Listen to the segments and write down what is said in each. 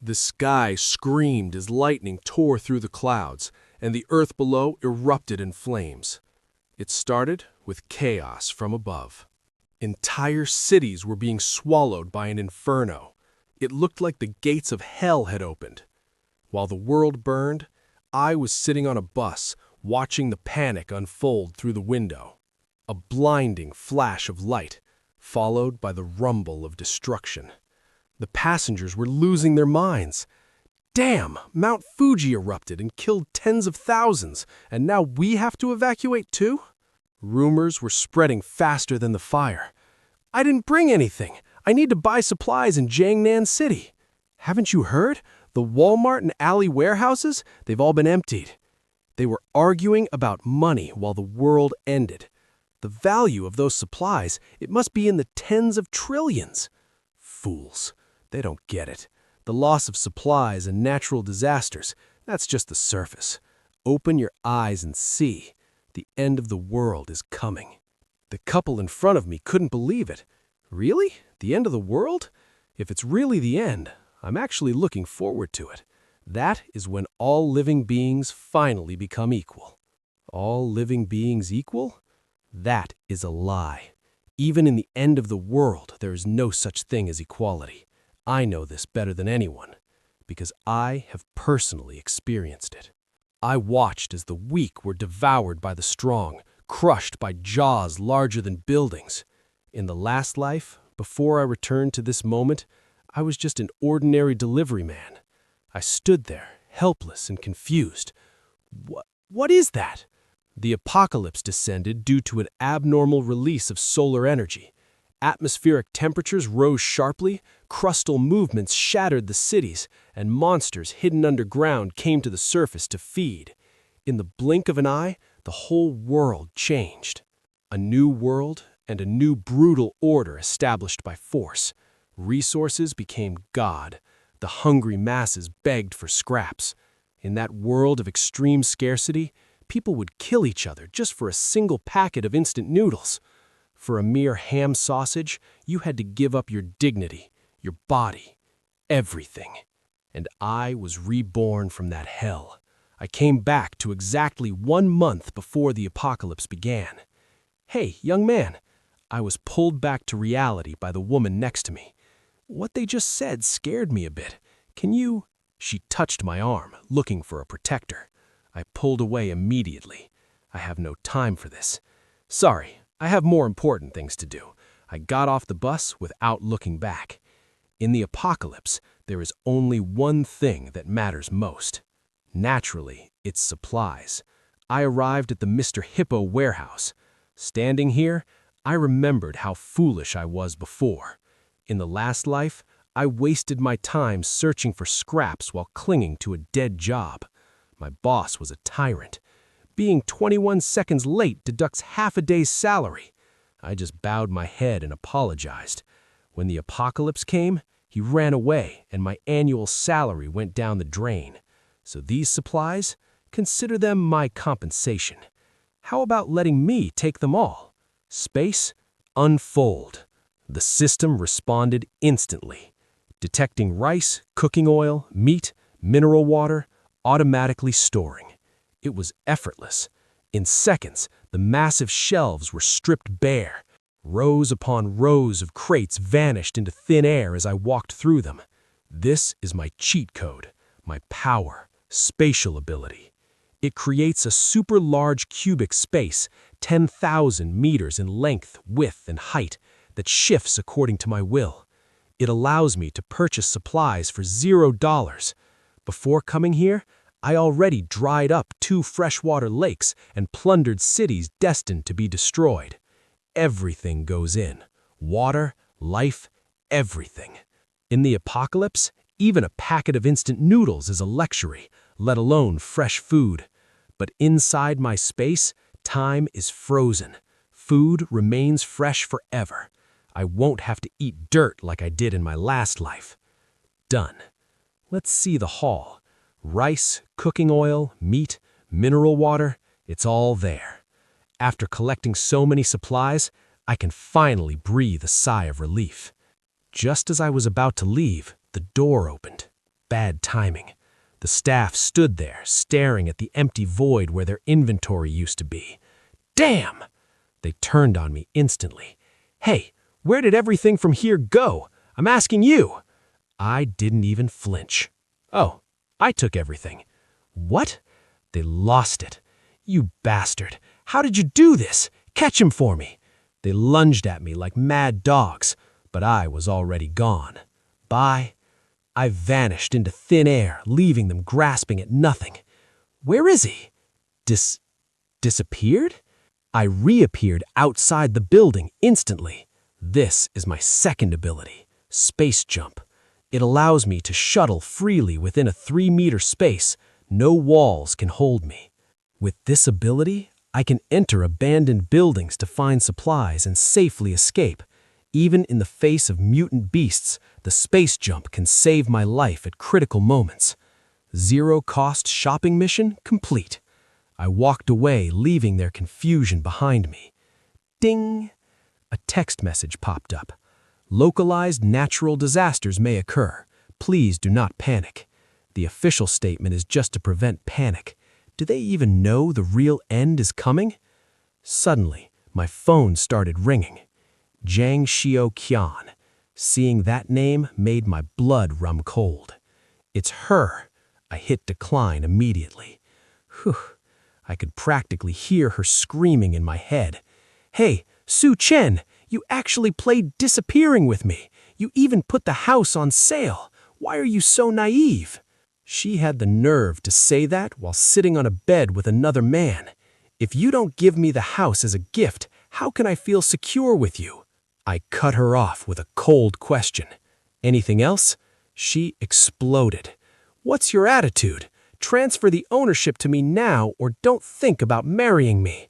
The sky screamed as lightning tore through the clouds, and the earth below erupted in flames. It started with chaos from above. Entire cities were being swallowed by an inferno. It looked like the gates of hell had opened. While the world burned, I was sitting on a bus, watching the panic unfold through the window. A blinding flash of light, followed by the rumble of destruction. The passengers were losing their minds. Damn, Mount Fuji erupted and killed tens of thousands, and now we have to evacuate too? Rumors were spreading faster than the fire. I didn't bring anything. I need to buy supplies in Jiangnan City. Haven't you heard? The Walmart and alley warehouses, they've all been emptied. They were arguing about money while the world ended. The value of those supplies, it must be in the tens of trillions. Fools. They don't get it. The loss of supplies and natural disasters, that's just the surface. Open your eyes and see. The end of the world is coming. The couple in front of me couldn't believe it. Really? The end of the world? If it's really the end, I'm actually looking forward to it. That is when all living beings finally become equal. All living beings equal? That is a lie. Even in the end of the world, there is no such thing as equality. I know this better than anyone, because I have personally experienced it. I watched as the weak were devoured by the strong, crushed by jaws larger than buildings. In the last life, before I returned to this moment, I was just an ordinary delivery man. I stood there, helpless and confused. What is that? The apocalypse descended due to an abnormal release of solar energy. Atmospheric temperatures rose sharply, crustal movements shattered the cities, and monsters hidden underground came to the surface to feed. In the blink of an eye, the whole world changed. A new world and a new brutal order established by force. Resources became God. The hungry masses begged for scraps. In that world of extreme scarcity, people would kill each other just for a single packet of instant noodles. For a mere ham sausage, you had to give up your dignity, your body, everything. And I was reborn from that hell. I came back to exactly 1 month before the apocalypse began. Hey, young man. I was pulled back to reality by the woman next to me. What they just said scared me a bit. Can you? She touched my arm, looking for a protector. I pulled away immediately. I have no time for this. Sorry, I have more important things to do. I got off the bus without looking back. In the apocalypse, there is only one thing that matters most. Naturally, it's supplies. I arrived at the Mr. Hippo warehouse. Standing here, I remembered how foolish I was before. In the last life, I wasted my time searching for scraps while clinging to a dead job. My boss was a tyrant. Being 21 seconds late deducts half a day's salary. I just bowed my head and apologized. When the apocalypse came, he ran away and my annual salary went down the drain. So these supplies, consider them my compensation. How about letting me take them all? Space, unfold. The system responded instantly. Detecting rice, cooking oil, meat, mineral water, automatically storing. It was effortless. In seconds, the massive shelves were stripped bare. Rows upon rows of crates vanished into thin air as I walked through them. This is my cheat code, my power, spatial ability. It creates a super large cubic space, 10,000 meters in length, width, and height, that shifts according to my will. It allows me to purchase supplies for $0. Before coming here, I already dried up 2 freshwater lakes and plundered cities destined to be destroyed. Everything goes in. Water, life, everything. In the apocalypse, even a packet of instant noodles is a luxury, let alone fresh food. But inside my space, time is frozen. Food remains fresh forever. I won't have to eat dirt like I did in my last life. Done. Let's see the haul. Rice, cooking oil, meat, mineral water, it's all there. After collecting so many supplies, I can finally breathe a sigh of relief. Just as I was about to leave, the door opened. bad timing. The staff stood there, staring at the empty void where their inventory used to be. Damn! They turned on me instantly. Hey, where did everything from here go? I'm asking you. I didn't even flinch. Oh, I took everything. What? They lost it. You bastard. How did you do this? Catch him for me. They lunged at me like mad dogs, but I was already gone. Bye. I vanished into thin air, leaving them grasping at nothing. Where is he? Disappeared? I reappeared outside the building instantly. This is my second ability, Space Jump. It allows me to shuttle freely within a 3-meter space. No walls can hold me. With this ability, I can enter abandoned buildings to find supplies and safely escape. Even in the face of mutant beasts, the Space Jump can save my life at critical moments. Zero-cost shopping mission complete. I walked away, leaving their confusion behind me. Ding! A text message popped up. Localized natural disasters may occur. Please do not panic. The official statement is just to prevent panic. Do they even know the real end is coming? Suddenly, my phone started ringing. Jang Shio Qian. Seeing that name made my blood run cold. It's her. I hit decline immediately. Whew. I could practically hear her screaming in my head. Hey, Su Chen, you actually played disappearing with me. You even put the house on sale. Why are you so naive? She had the nerve to say that while sitting on a bed with another man. If you don't give me the house as a gift, how can I feel secure with you? I cut her off with a cold question. Anything else? She exploded. What's your attitude? Transfer the ownership to me now or don't think about marrying me.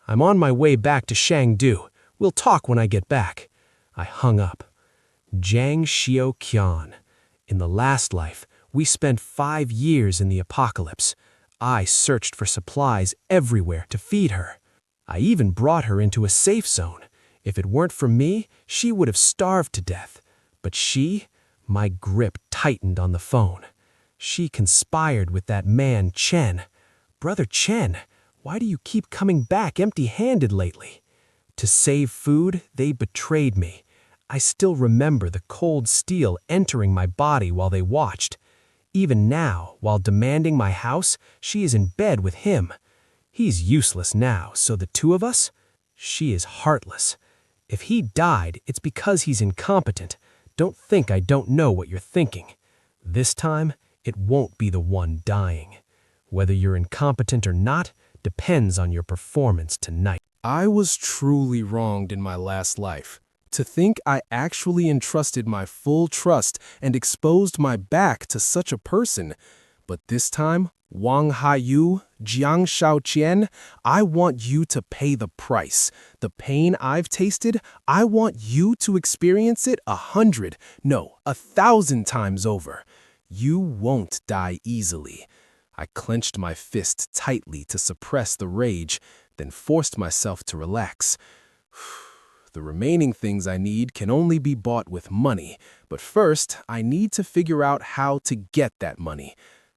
I'm on my way back to Shangdu. We'll talk when I get back. I hung up. Jang Shio Qian. In the last life, we spent 5 years in the apocalypse. I searched for supplies everywhere to feed her. I even brought her into a safe zone. If it weren't for me, she would have starved to death. But my grip tightened on the phone. She conspired with that man, Chen. Brother Chen, why do you keep coming back empty-handed lately? To save food, they betrayed me. I still remember the cold steel entering my body while they watched. Even now, while demanding my house, she is in bed with him. He's useless now, so the two of us? She is heartless. If he died, it's because he's incompetent. Don't think I don't know what you're thinking. This time, it won't be the one dying. Whether you're incompetent or not depends on your performance tonight. I was truly wronged in my last life. To think I actually entrusted my full trust and exposed my back to such a person. But this time, Wang Haiyu, Jiang Shaoqian, I want you to pay the price. The pain I've tasted, I want you to experience it 100, no, 1,000 times over. You won't die easily. I clenched my fist tightly to suppress the rage, then forced myself to relax. The remaining things I need can only be bought with money, but first, I need to figure out how to get that money.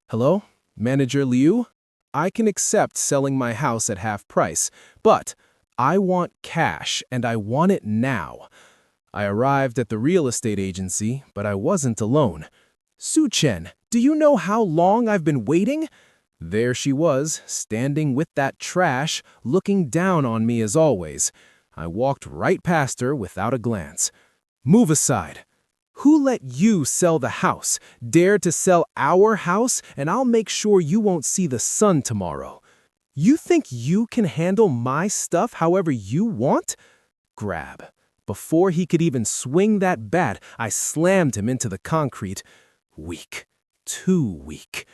Hello? Manager Liu? I can accept selling my house at half price, but I want cash and I want it now. I arrived at the real estate agency, but I wasn't alone. Su Chen, do you know how long I've been waiting? There she was, standing with that trash, looking down on me as always. I walked right past her without a glance. Move aside. Who let you sell the house? Dare to sell our house, and I'll make sure you won't see the sun tomorrow. You think you can handle my stuff however you want? Grab. Before he could even swing that bat, I slammed him into the concrete. Weak. Too weak.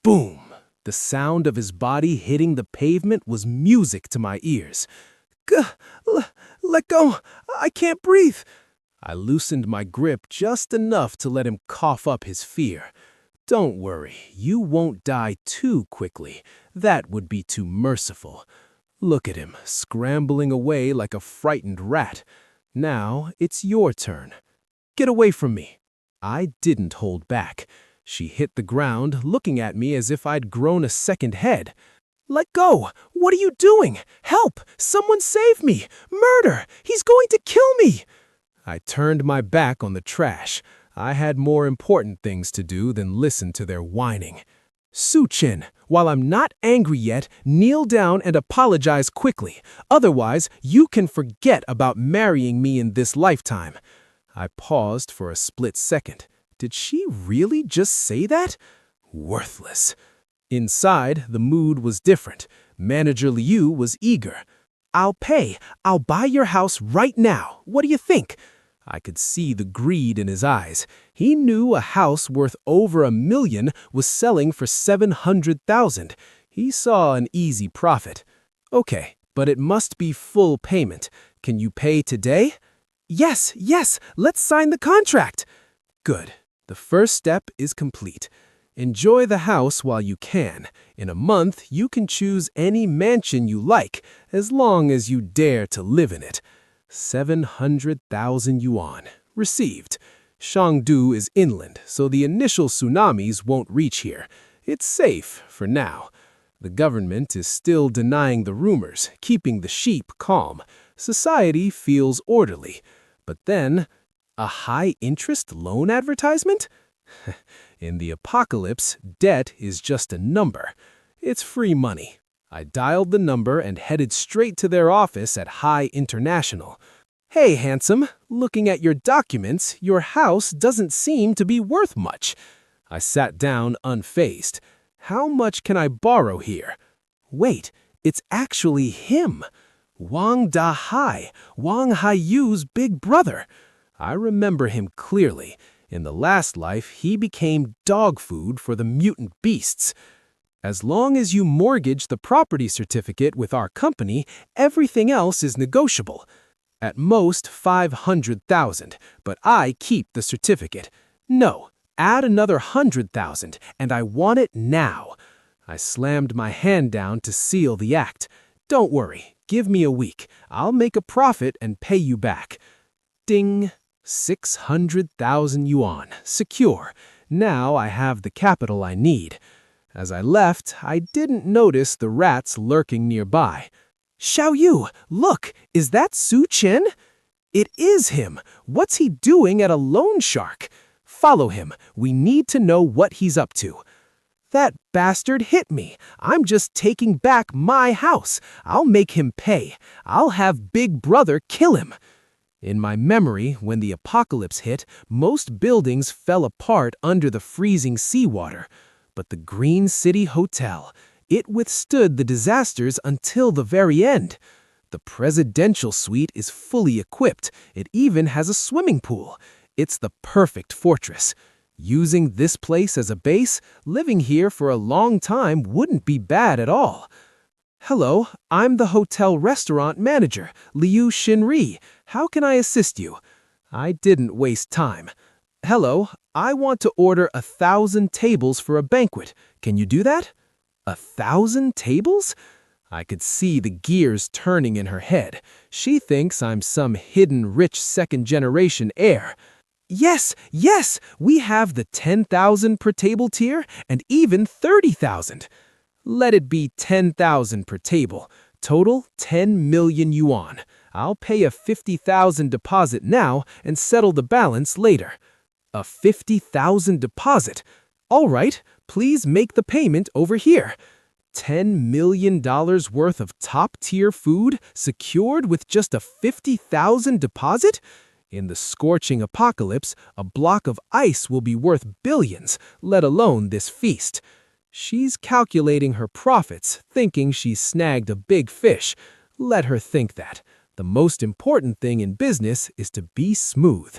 Boom! The sound of his body hitting the pavement was music to my ears. Let go! I can't breathe! I loosened my grip just enough to let him cough up his fear. Don't worry, you won't die too quickly. That would be too merciful. Look at him, scrambling away like a frightened rat. Now it's your turn. Get away from me. I didn't hold back. She hit the ground, looking at me as if I'd grown a second head. "Let go! What are you doing? Help! Someone save me! Murder! He's going to kill me!" I turned my back on the trash. I had more important things to do than listen to their whining. "Su-chin, while I'm not angry yet, kneel down and apologize quickly. Otherwise, you can forget about marrying me in this lifetime." I paused for a split second. Did she really just say that? Worthless. Inside, the mood was different. Manager Liu was eager. "I'll pay. I'll buy your house right now. What do you think?" I could see the greed in his eyes. He knew a house worth over $1 million was selling for $700,000. He saw an easy profit. "Okay, but it must be full payment. Can you pay today?" Yes, let's sign the contract." Good. The first step is complete. Enjoy the house while you can. In a month, you can choose any mansion you like, as long as you dare to live in it. 700,000 yuan. Received. Shangdu is inland, so the initial tsunamis won't reach here. It's safe for now. The government is still denying the rumors, keeping the sheep calm. Society feels orderly. But then, a high-interest loan advertisement? In the apocalypse, debt is just a number. It's free money. I dialed the number and headed straight to their office at High International. "Hey, handsome, looking at your documents, your house doesn't seem to be worth much." I sat down unfazed. "How much can I borrow here?" Wait, it's actually him. Wang Da-hai, Wang Haiyu's big brother. I remember him clearly. In the last life, he became dog food for the mutant beasts. "As long as you mortgage the property certificate with our company, everything else is negotiable. At most 500,000, but I keep the certificate. No, add another 100,000, and I want it now." I slammed my hand down to seal the act. "Don't worry, give me a week. I'll make a profit and pay you back." Ding! 600,000 yuan. Secure. Now I have the capital I need. As I left, I didn't notice the rats lurking nearby. "Xiaoyu, look, is that Su-chin?" It is him. What's he doing at a loan shark? Follow him. We need to know what he's up to. "That bastard hit me. I'm just taking back my house. I'll make him pay. I'll have Big Brother kill him." In my memory, when the apocalypse hit, most buildings fell apart under the freezing seawater. But the Green City Hotel, it withstood the disasters until the very end. The presidential suite is fully equipped. It even has a swimming pool. It's the perfect fortress. Using this place as a base, living here for a long time wouldn't be bad at all. "Hello, I'm the hotel restaurant manager, Liu Xinri. How can I assist you?" I didn't waste time. "Hello, I want to order 1,000 tables for a banquet. Can you do that?" 1,000 tables? I could see the gears turning in her head. She thinks I'm some hidden rich second-generation heir. Yes, we have the 10,000 per table tier and even 30,000. Let it be 10,000 per table. Total 10 million yuan. I'll pay a 50,000 deposit now and settle the balance later. A 50,000 deposit? All right, please make the payment over here. $10 million worth of top-tier food secured with just a 50,000 deposit? In the scorching apocalypse, a block of ice will be worth billions, let alone this feast. She's calculating her profits, thinking she's snagged a big fish. Let her think that. The most important thing in business is to be smooth.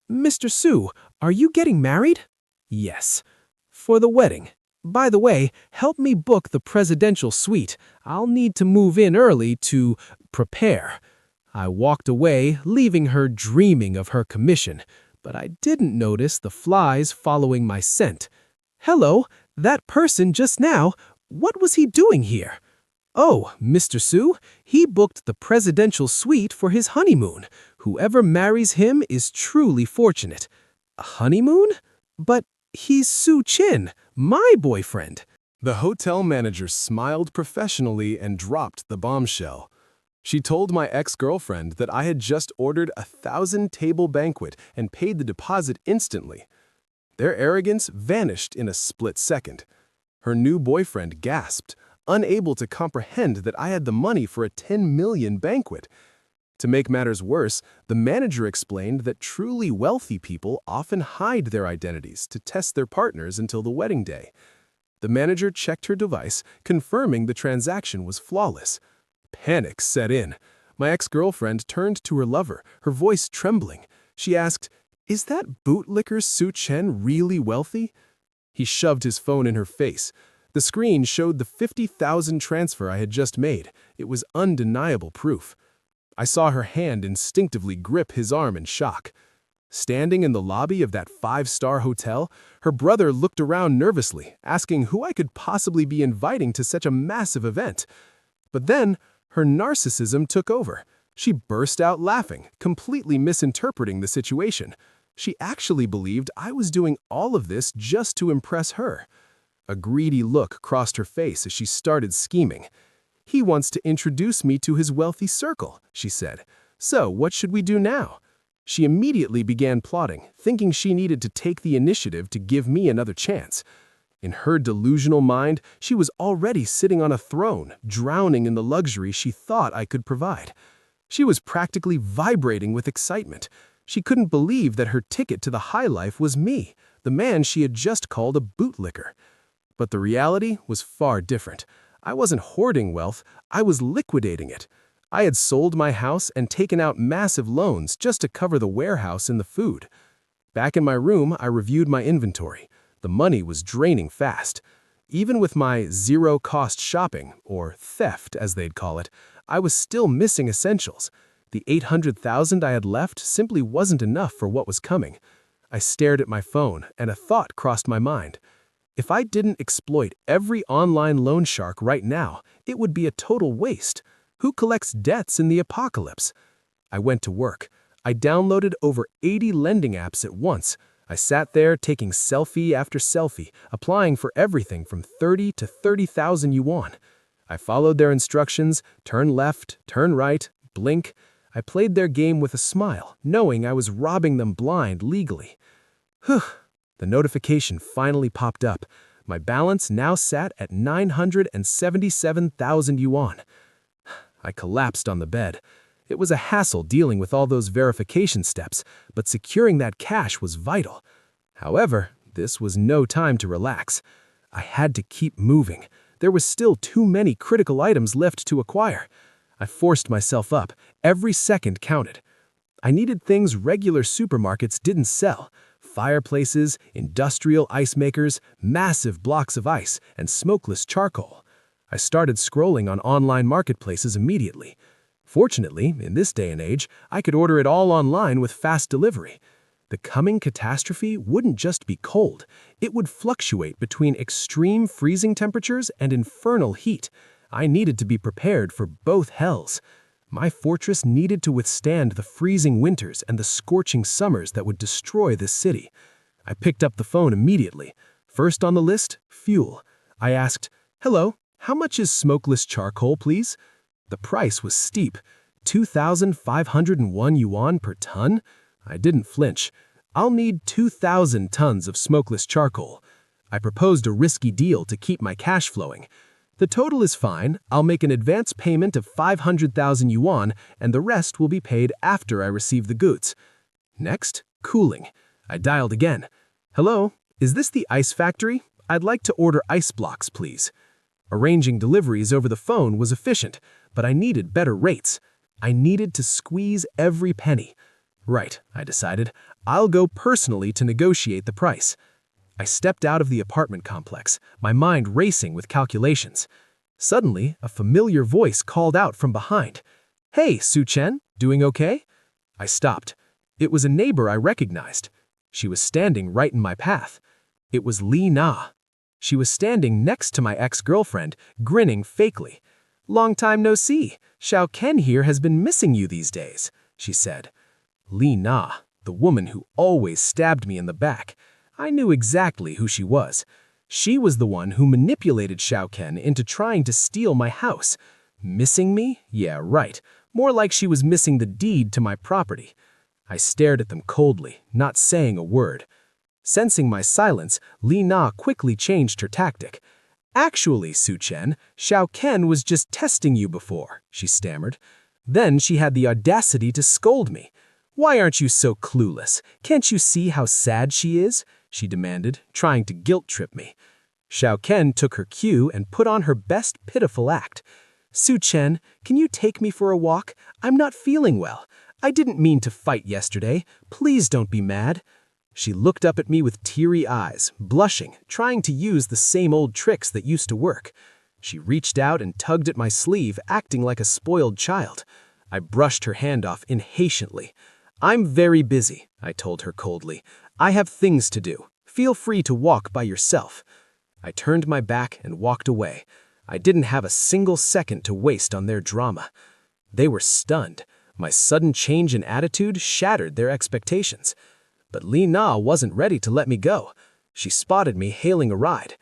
"Mr. Su, are you getting married?" "Yes." "For the wedding. By the way, help me book the presidential suite. I'll need to move in early to prepare." I walked away, leaving her dreaming of her commission, but I didn't notice the flies following my scent. "Hello, that person just now, what was he doing here?" "Oh, Mr. Su, he booked the presidential suite for his honeymoon. Whoever marries him is truly fortunate." "A honeymoon? But He's Su Chin, my boyfriend. The hotel manager smiled professionally and dropped the bombshell. She told my ex-girlfriend that I had just ordered a 1,000-table banquet and paid the deposit instantly. Their arrogance vanished in a split second. Her new boyfriend gasped, unable to comprehend that I had the money for a 10 million banquet. To make matters worse, the manager explained that truly wealthy people often hide their identities to test their partners until the wedding day. The manager checked her device, confirming the transaction was flawless. Panic set in. My ex-girlfriend turned to her lover, her voice trembling. She asked, "Is that bootlicker Su Chen really wealthy?" He shoved his phone in her face. The screen showed the 50,000 transfer I had just made. It was undeniable proof. I saw her hand instinctively grip his arm in shock. Standing in the lobby of that 5-star hotel, her brother looked around nervously, asking who I could possibly be inviting to such a massive event. But then, her narcissism took over. She burst out laughing, completely misinterpreting the situation. She actually believed I was doing all of this just to impress her. A greedy look crossed her face as she started scheming. "He wants to introduce me to his wealthy circle," she said. "So what should we do now?" She immediately began plotting, thinking she needed to take the initiative to give me another chance. In her delusional mind, she was already sitting on a throne, drowning in the luxury she thought I could provide. She was practically vibrating with excitement. She couldn't believe that her ticket to the high life was me, the man she had just called a bootlicker. But the reality was far different. I wasn't hoarding wealth, I was liquidating it. I had sold my house and taken out massive loans just to cover the warehouse and the food. Back in my room, I reviewed my inventory. The money was draining fast. Even with my zero-cost shopping, or theft as they'd call it, I was still missing essentials. The 800,000 I had left simply wasn't enough for what was coming. I stared at my phone, and a thought crossed my mind. If I didn't exploit every online loan shark right now, it would be a total waste. Who collects debts in the apocalypse? I went to work. I downloaded over 80 lending apps at once. I sat there taking selfie after selfie, applying for everything from 30 to 30,000 yuan. I followed their instructions, turn left, turn right, blink. I played their game with a smile, knowing I was robbing them blind legally. Whew. The notification finally popped up. My balance now sat at 977,000 yuan. I collapsed on the bed. It was a hassle dealing with all those verification steps, but securing that cash was vital. However, this was no time to relax. I had to keep moving. There was still too many critical items left to acquire. I forced myself up. Every second counted. I needed things regular supermarkets didn't sell. Fireplaces, industrial ice makers, massive blocks of ice, and smokeless charcoal. I started scrolling on online marketplaces immediately. Fortunately, in this day and age, I could order it all online with fast delivery. The coming catastrophe wouldn't just be cold. It would fluctuate between extreme freezing temperatures and infernal heat. I needed to be prepared for both hells. My fortress needed to withstand the freezing winters and the scorching summers that would destroy this city. I picked up the phone immediately. First on the list, fuel. I asked, "Hello, how much is smokeless charcoal, please?" The price was steep, 2,501 yuan per ton. I didn't flinch. "I'll need 2,000 tons of smokeless charcoal." I proposed a risky deal to keep my cash flowing. "The total is fine. I'll make an advance payment of 500,000 yuan, and the rest will be paid after I receive the goods." Next, cooling. I dialed again. "Hello, is this the ice factory? I'd like to order ice blocks, please." Arranging deliveries over the phone was efficient, but I needed better rates. I needed to squeeze every penny. Right, I decided. I'll go personally to negotiate the price. I stepped out of the apartment complex, my mind racing with calculations. Suddenly, a familiar voice called out from behind. "Hey, Su Chen, doing okay?" I stopped. It was a neighbor I recognized. She was standing right in my path. It was Li Na. She was standing next to my ex-girlfriend, grinning fakely. "Long time no see. Xiao Ken here has been missing you these days," she said. Li Na, the woman who always stabbed me in the back. I knew exactly who she was. She was the one who manipulated Xiaoken into trying to steal my house. Missing me? Yeah, right. More like she was missing the deed to my property. I stared at them coldly, not saying a word. Sensing my silence, Li Na quickly changed her tactic. Actually, Su Chen, Xiaoken was just testing you before, she stammered. Then she had the audacity to scold me. Why aren't you so clueless? Can't you see how sad she is? She demanded, trying to guilt-trip me. Xiaoken took her cue and put on her best pitiful act. Su Chen, can you take me for a walk? I'm not feeling well. I didn't mean to fight yesterday. Please don't be mad. She looked up at me with teary eyes, blushing, trying to use the same old tricks that used to work. She reached out and tugged at my sleeve, acting like a spoiled child. I brushed her hand off impatiently. I'm very busy, I told her coldly. I have things to do. Feel free to walk by yourself. I turned my back and walked away. I didn't have a single second to waste on their drama. They were stunned. My sudden change in attitude shattered their expectations. But Li Na wasn't ready to let me go. She spotted me hailing a ride.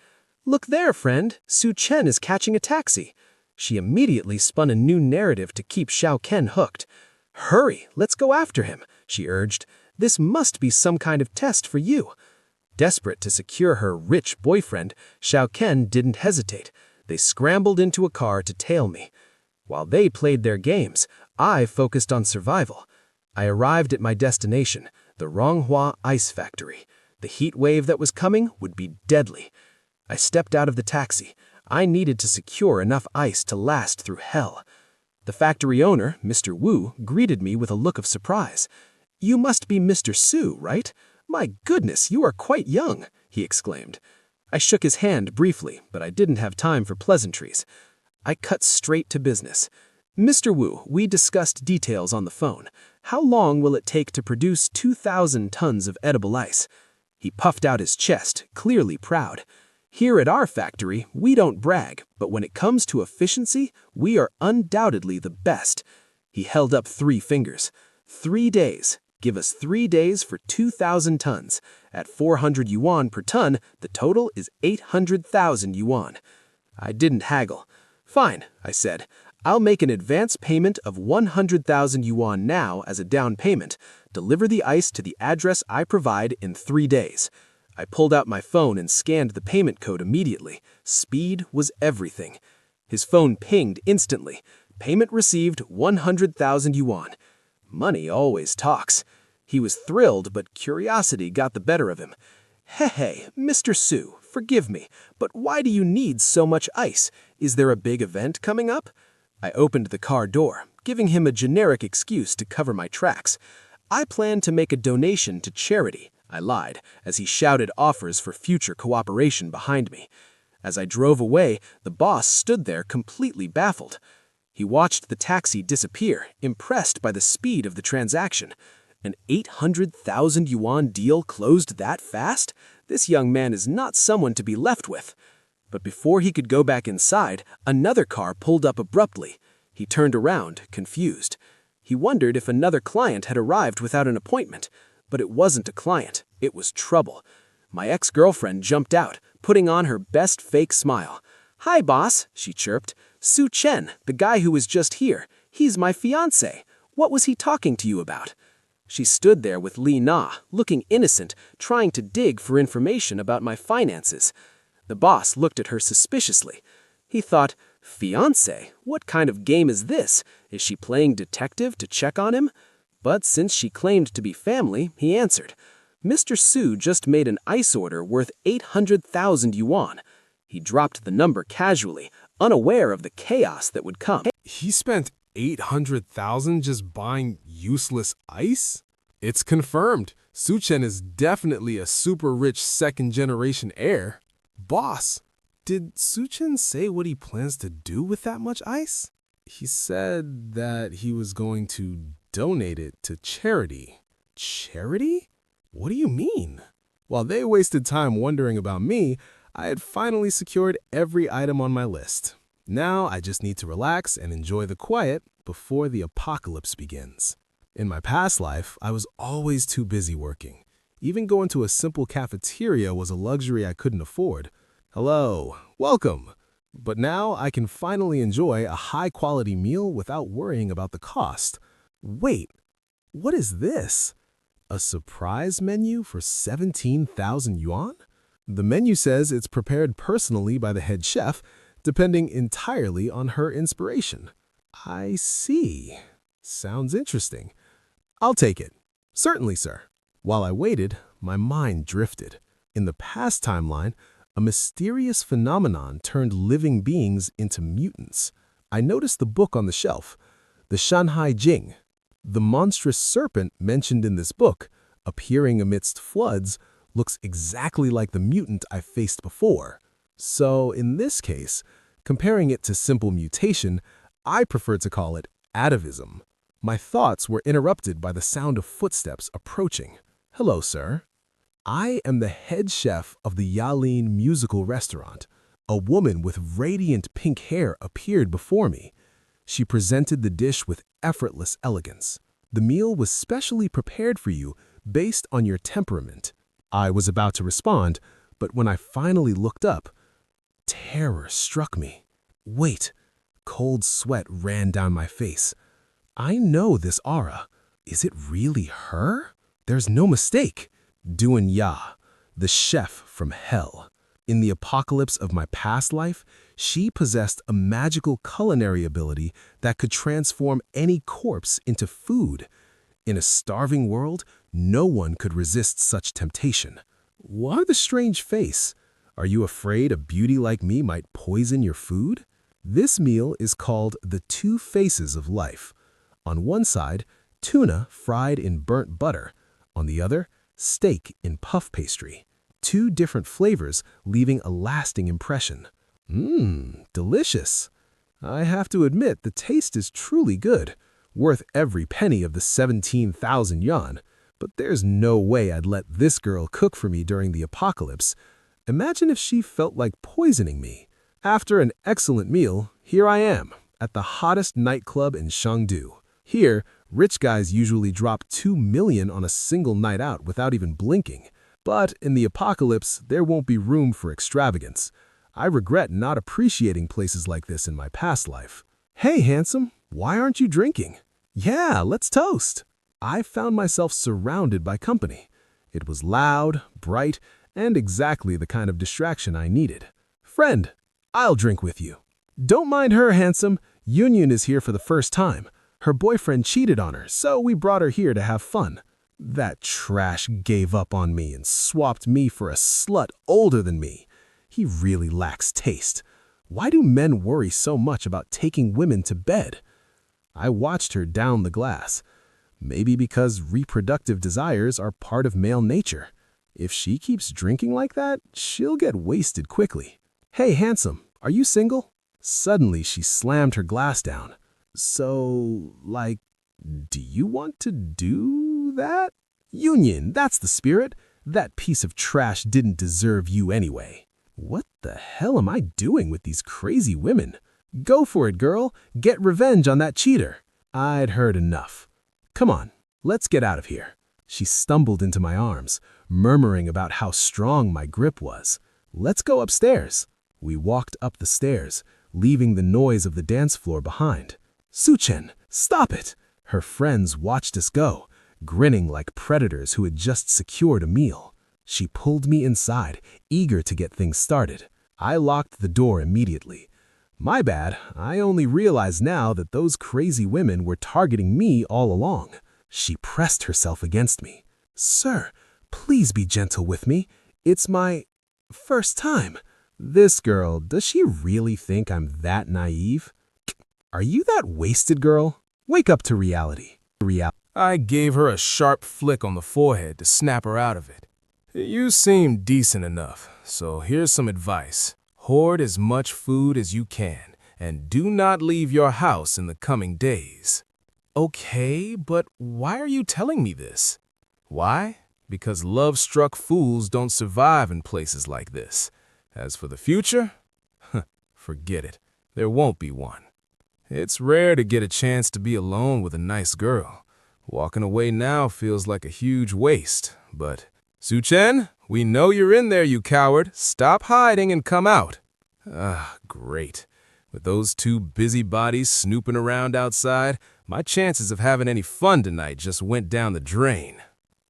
Look there, friend. Su Chen is catching a taxi. She immediately spun a new narrative to keep Xiaoken hooked. Hurry, let's go after him, she urged. This must be some kind of test for you. Desperate to secure her rich boyfriend, Xiaoken didn't hesitate. They scrambled into a car to tail me. While they played their games, I focused on survival. I arrived at my destination, the Manhwa ice factory. The heat wave that was coming would be deadly. I stepped out of the taxi. I needed to secure enough ice to last through hell. The factory owner, Mr. Wu, greeted me with a look of surprise. You must be Mr. Su, right? My goodness, you are quite young, he exclaimed. I shook his hand briefly, but I didn't have time for pleasantries. I cut straight to business. Mr. Wu, we discussed details on the phone. How long will it take to produce 2,000 tons of edible ice? He puffed out his chest, clearly proud. Here at our factory, we don't brag, but when it comes to efficiency, we are undoubtedly the best. He held up 3 fingers. 3 days. Give us 3 days for 2,000 tons. At 400 yuan per ton, the total is 800,000 yuan. I didn't haggle. Fine, I said. I'll make an advance payment of 100,000 yuan now as a down payment. Deliver the ice to the address I provide in 3 days. I pulled out my phone and scanned the payment code immediately. Speed was everything. His phone pinged instantly. Payment received 100,000 yuan. Money always talks. He was thrilled, but curiosity got the better of him. Hey, Mr. Su, forgive me, but why do you need so much ice? Is there a big event coming up? I opened the car door, giving him a generic excuse to cover my tracks. I plan to make a donation to charity, I lied, as he shouted offers for future cooperation behind me. As I drove away, the boss stood there completely baffled. He watched the taxi disappear, impressed by the speed of the transaction. An 800,000 yuan deal closed that fast? This young man is not someone to be left with. But before he could go back inside, another car pulled up abruptly. He turned around, confused. He wondered if another client had arrived without an appointment. But it wasn't a client, it was trouble. My ex-girlfriend jumped out, putting on her best fake smile. Hi, boss, she chirped. Su Chen, the guy who was just here. He's my fiancé. What was he talking to you about? She stood there with Li Na, looking innocent, trying to dig for information about my finances. The boss looked at her suspiciously. He thought, fiancé? What kind of game is this? Is she playing detective to check on him? But since she claimed to be family, he answered. Mr. Su just made an ice order worth 800,000 yuan. He dropped the number casually, unaware of the chaos that would come. He spent 800,000 just buying useless ice? It's confirmed. Su Chen is definitely a super rich second-generation heir. Boss, did Su Chen say what he plans to do with that much ice? He said that he was going to donate it to charity. Charity? What do you mean? While they wasted time wondering about me, I had finally secured every item on my list. Now I just need to relax and enjoy the quiet before the apocalypse begins. In my past life, I was always too busy working. Even going to a simple cafeteria was a luxury I couldn't afford. Hello, welcome. But now I can finally enjoy a high-quality meal without worrying about the cost. Wait, what is this? A surprise menu for 17,000 yuan? The menu says it's prepared personally by the head chef, depending entirely on her inspiration. I see. Sounds interesting. I'll take it. Certainly, sir. While I waited, my mind drifted. In the past timeline, a mysterious phenomenon turned living beings into mutants. I noticed the book on the shelf, the Shanhai Jing. The monstrous serpent mentioned in this book, appearing amidst floods, looks exactly like the mutant I faced before. So, in this case, comparing it to simple mutation, I prefer to call it atavism. My thoughts were interrupted by the sound of footsteps approaching. Hello, sir. I am the head chef of the Yahello musical restaurant. A woman with radiant pink hair appeared before me. She presented the dish with effortless elegance. The meal was specially prepared for you based on your temperament. I was about to respond, but when I finally looked up, terror struck me. Wait, cold sweat ran down my face. I know this aura. Is it really her? There's no mistake. Duan Ya, the chef from hell. In the apocalypse of my past life, she possessed a magical culinary ability that could transform any corpse into food. In a starving world, no one could resist such temptation. Why the strange face? Are you afraid a beauty like me might poison your food? This meal is called the two faces of life. On one side, tuna fried in burnt butter. On the other, steak in puff pastry. Two different flavors leaving a lasting impression. Delicious. I have to admit the taste is truly good, worth every penny of the 17,000 yuan. But there's no way I'd let this girl cook for me during the apocalypse. Imagine if she felt like poisoning me. After an excellent meal, here I am, at the hottest nightclub in Chengdu. Here, rich guys usually drop 2 million on a single night out without even blinking. But in the apocalypse, there won't be room for extravagance. I regret not appreciating places like this in my past life. Hey, handsome, why aren't you drinking? Yeah, let's toast. I found myself surrounded by company. It was loud, bright, and exactly the kind of distraction I needed. Friend, I'll drink with you. Don't mind her, handsome. Yun is here for the first time. Her boyfriend cheated on her, so we brought her here to have fun. That trash gave up on me and swapped me for a slut older than me. He really lacks taste. Why do men worry so much about taking women to bed? I watched her down the glass. Maybe because reproductive desires are part of male nature. If she keeps drinking like that, she'll get wasted quickly. Hey, handsome, are you single? Suddenly, she slammed her glass down. So, do you want to do that? Union, that's the spirit. That piece of trash didn't deserve you anyway. What the hell am I doing with these crazy women? Go for it, girl. Get revenge on that cheater. I'd heard enough. Come on, let's get out of here. She stumbled into my arms, murmuring about how strong my grip was. Let's go upstairs. We walked up the stairs, leaving the noise of the dance floor behind. Suchen, stop it! Her friends watched us go, grinning like predators who had just secured a meal. She pulled me inside, eager to get things started. I locked the door immediately. My bad, I only realize now that those crazy women were targeting me all along. She pressed herself against me. Sir, please be gentle with me. It's my first time. This girl, does she really think I'm that naive? Are you that wasted, girl? Wake up to reality. I gave her a sharp flick on the forehead to snap her out of it. You seem decent enough, so here's some advice. Hoard as much food as you can, and do not leave your house in the coming days. Okay, but why are you telling me this? Why? Because love-struck fools don't survive in places like this. As for the future, forget it. There won't be one. It's rare to get a chance to be alone with a nice girl. Walking away now feels like a huge waste, but Su-chen, we know you're in there, you coward. Stop hiding and come out. Ah, great. With those two busybodies snooping around outside, my chances of having any fun tonight just went down the drain.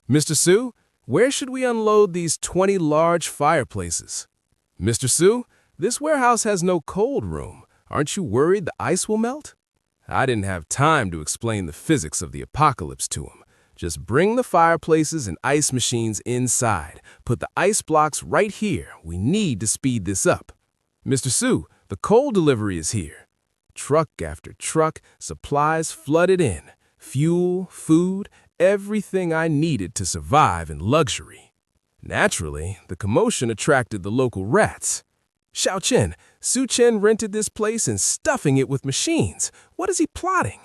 Mr. Su, where should we unload these 20 large fireplaces? Mr. Su, this warehouse has no cold room. Aren't you worried the ice will melt? I didn't have time to explain the physics of the apocalypse to him. Just bring the fireplaces and ice machines inside. Put the ice blocks right here. We need to speed this up. Mr. Su, the coal delivery is here. Truck after truck, supplies flooded in. Fuel, food, everything I needed to survive in luxury. Naturally, the commotion attracted the local rats. Xiao-Chen, Su-Chen rented this place and stuffing it with machines. What is he plotting?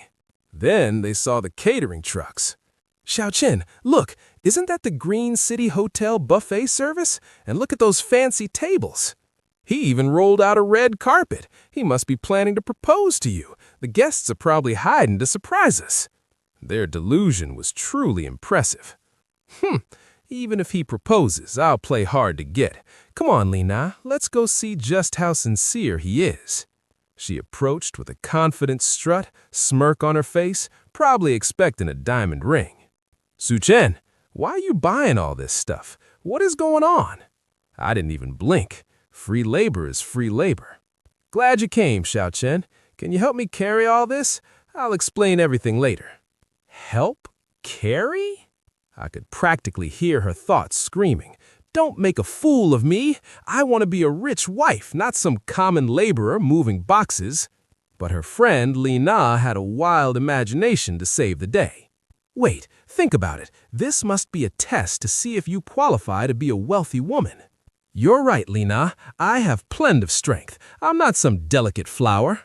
Then they saw the catering trucks. Xiao-Chen, look, isn't that the Green City Hotel buffet service? And look at those fancy tables. He even rolled out a red carpet. He must be planning to propose to you. The guests are probably hiding to surprise us. Their delusion was truly impressive. Even if he proposes, I'll play hard to get. Come on, Lina, let's go see just how sincere he is. She approached with a confident strut, smirk on her face, probably expecting a diamond ring. Su-Chen, why are you buying all this stuff? What is going on? I didn't even blink. Free labor is free labor. Glad you came, Xiao-Chen. Can you help me carry all this? I'll explain everything later. Help? Carry? I could practically hear her thoughts screaming. Don't make a fool of me. I want to be a rich wife, not some common laborer moving boxes. But her friend, Lina, had a wild imagination to save the day. Wait, think about it. This must be a test to see if you qualify to be a wealthy woman. You're right, Lina. I have plenty of strength. I'm not some delicate flower.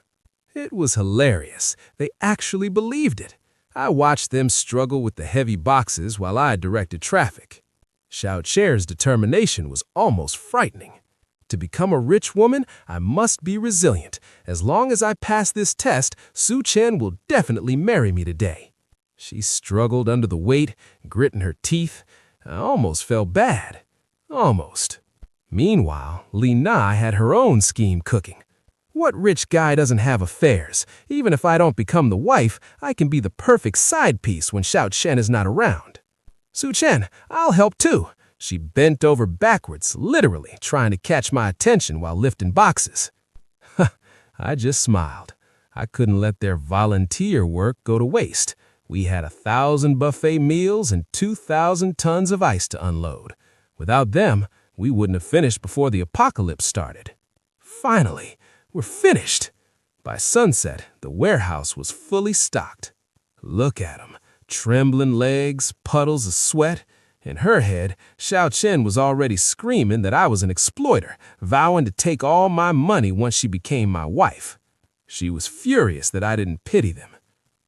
It was hilarious. They actually believed it. I watched them struggle with the heavy boxes while I directed traffic. Xiao-Cher's determination was almost frightening. To become a rich woman, I must be resilient. As long as I pass this test, Su-Chen will definitely marry me today. She struggled under the weight, gritting her teeth. I almost felt bad. Almost. Meanwhile, Lina had her own scheme cooking. What rich guy doesn't have affairs? Even if I don't become the wife, I can be the perfect side piece when Xiao-Chen is not around. Su-Chen, I'll help too. She bent over backwards, literally trying to catch my attention while lifting boxes. I just smiled. I couldn't let their volunteer work go to waste. We had 1,000 buffet meals and 2,000 tons of ice to unload. Without them, we wouldn't have finished before the apocalypse started. Finally, we're finished. By sunset, the warehouse was fully stocked. Look at 'em, trembling legs, puddles of sweat. In her head, Xiao-Chen was already screaming that I was an exploiter, vowing to take all my money once she became my wife. She was furious that I didn't pity them.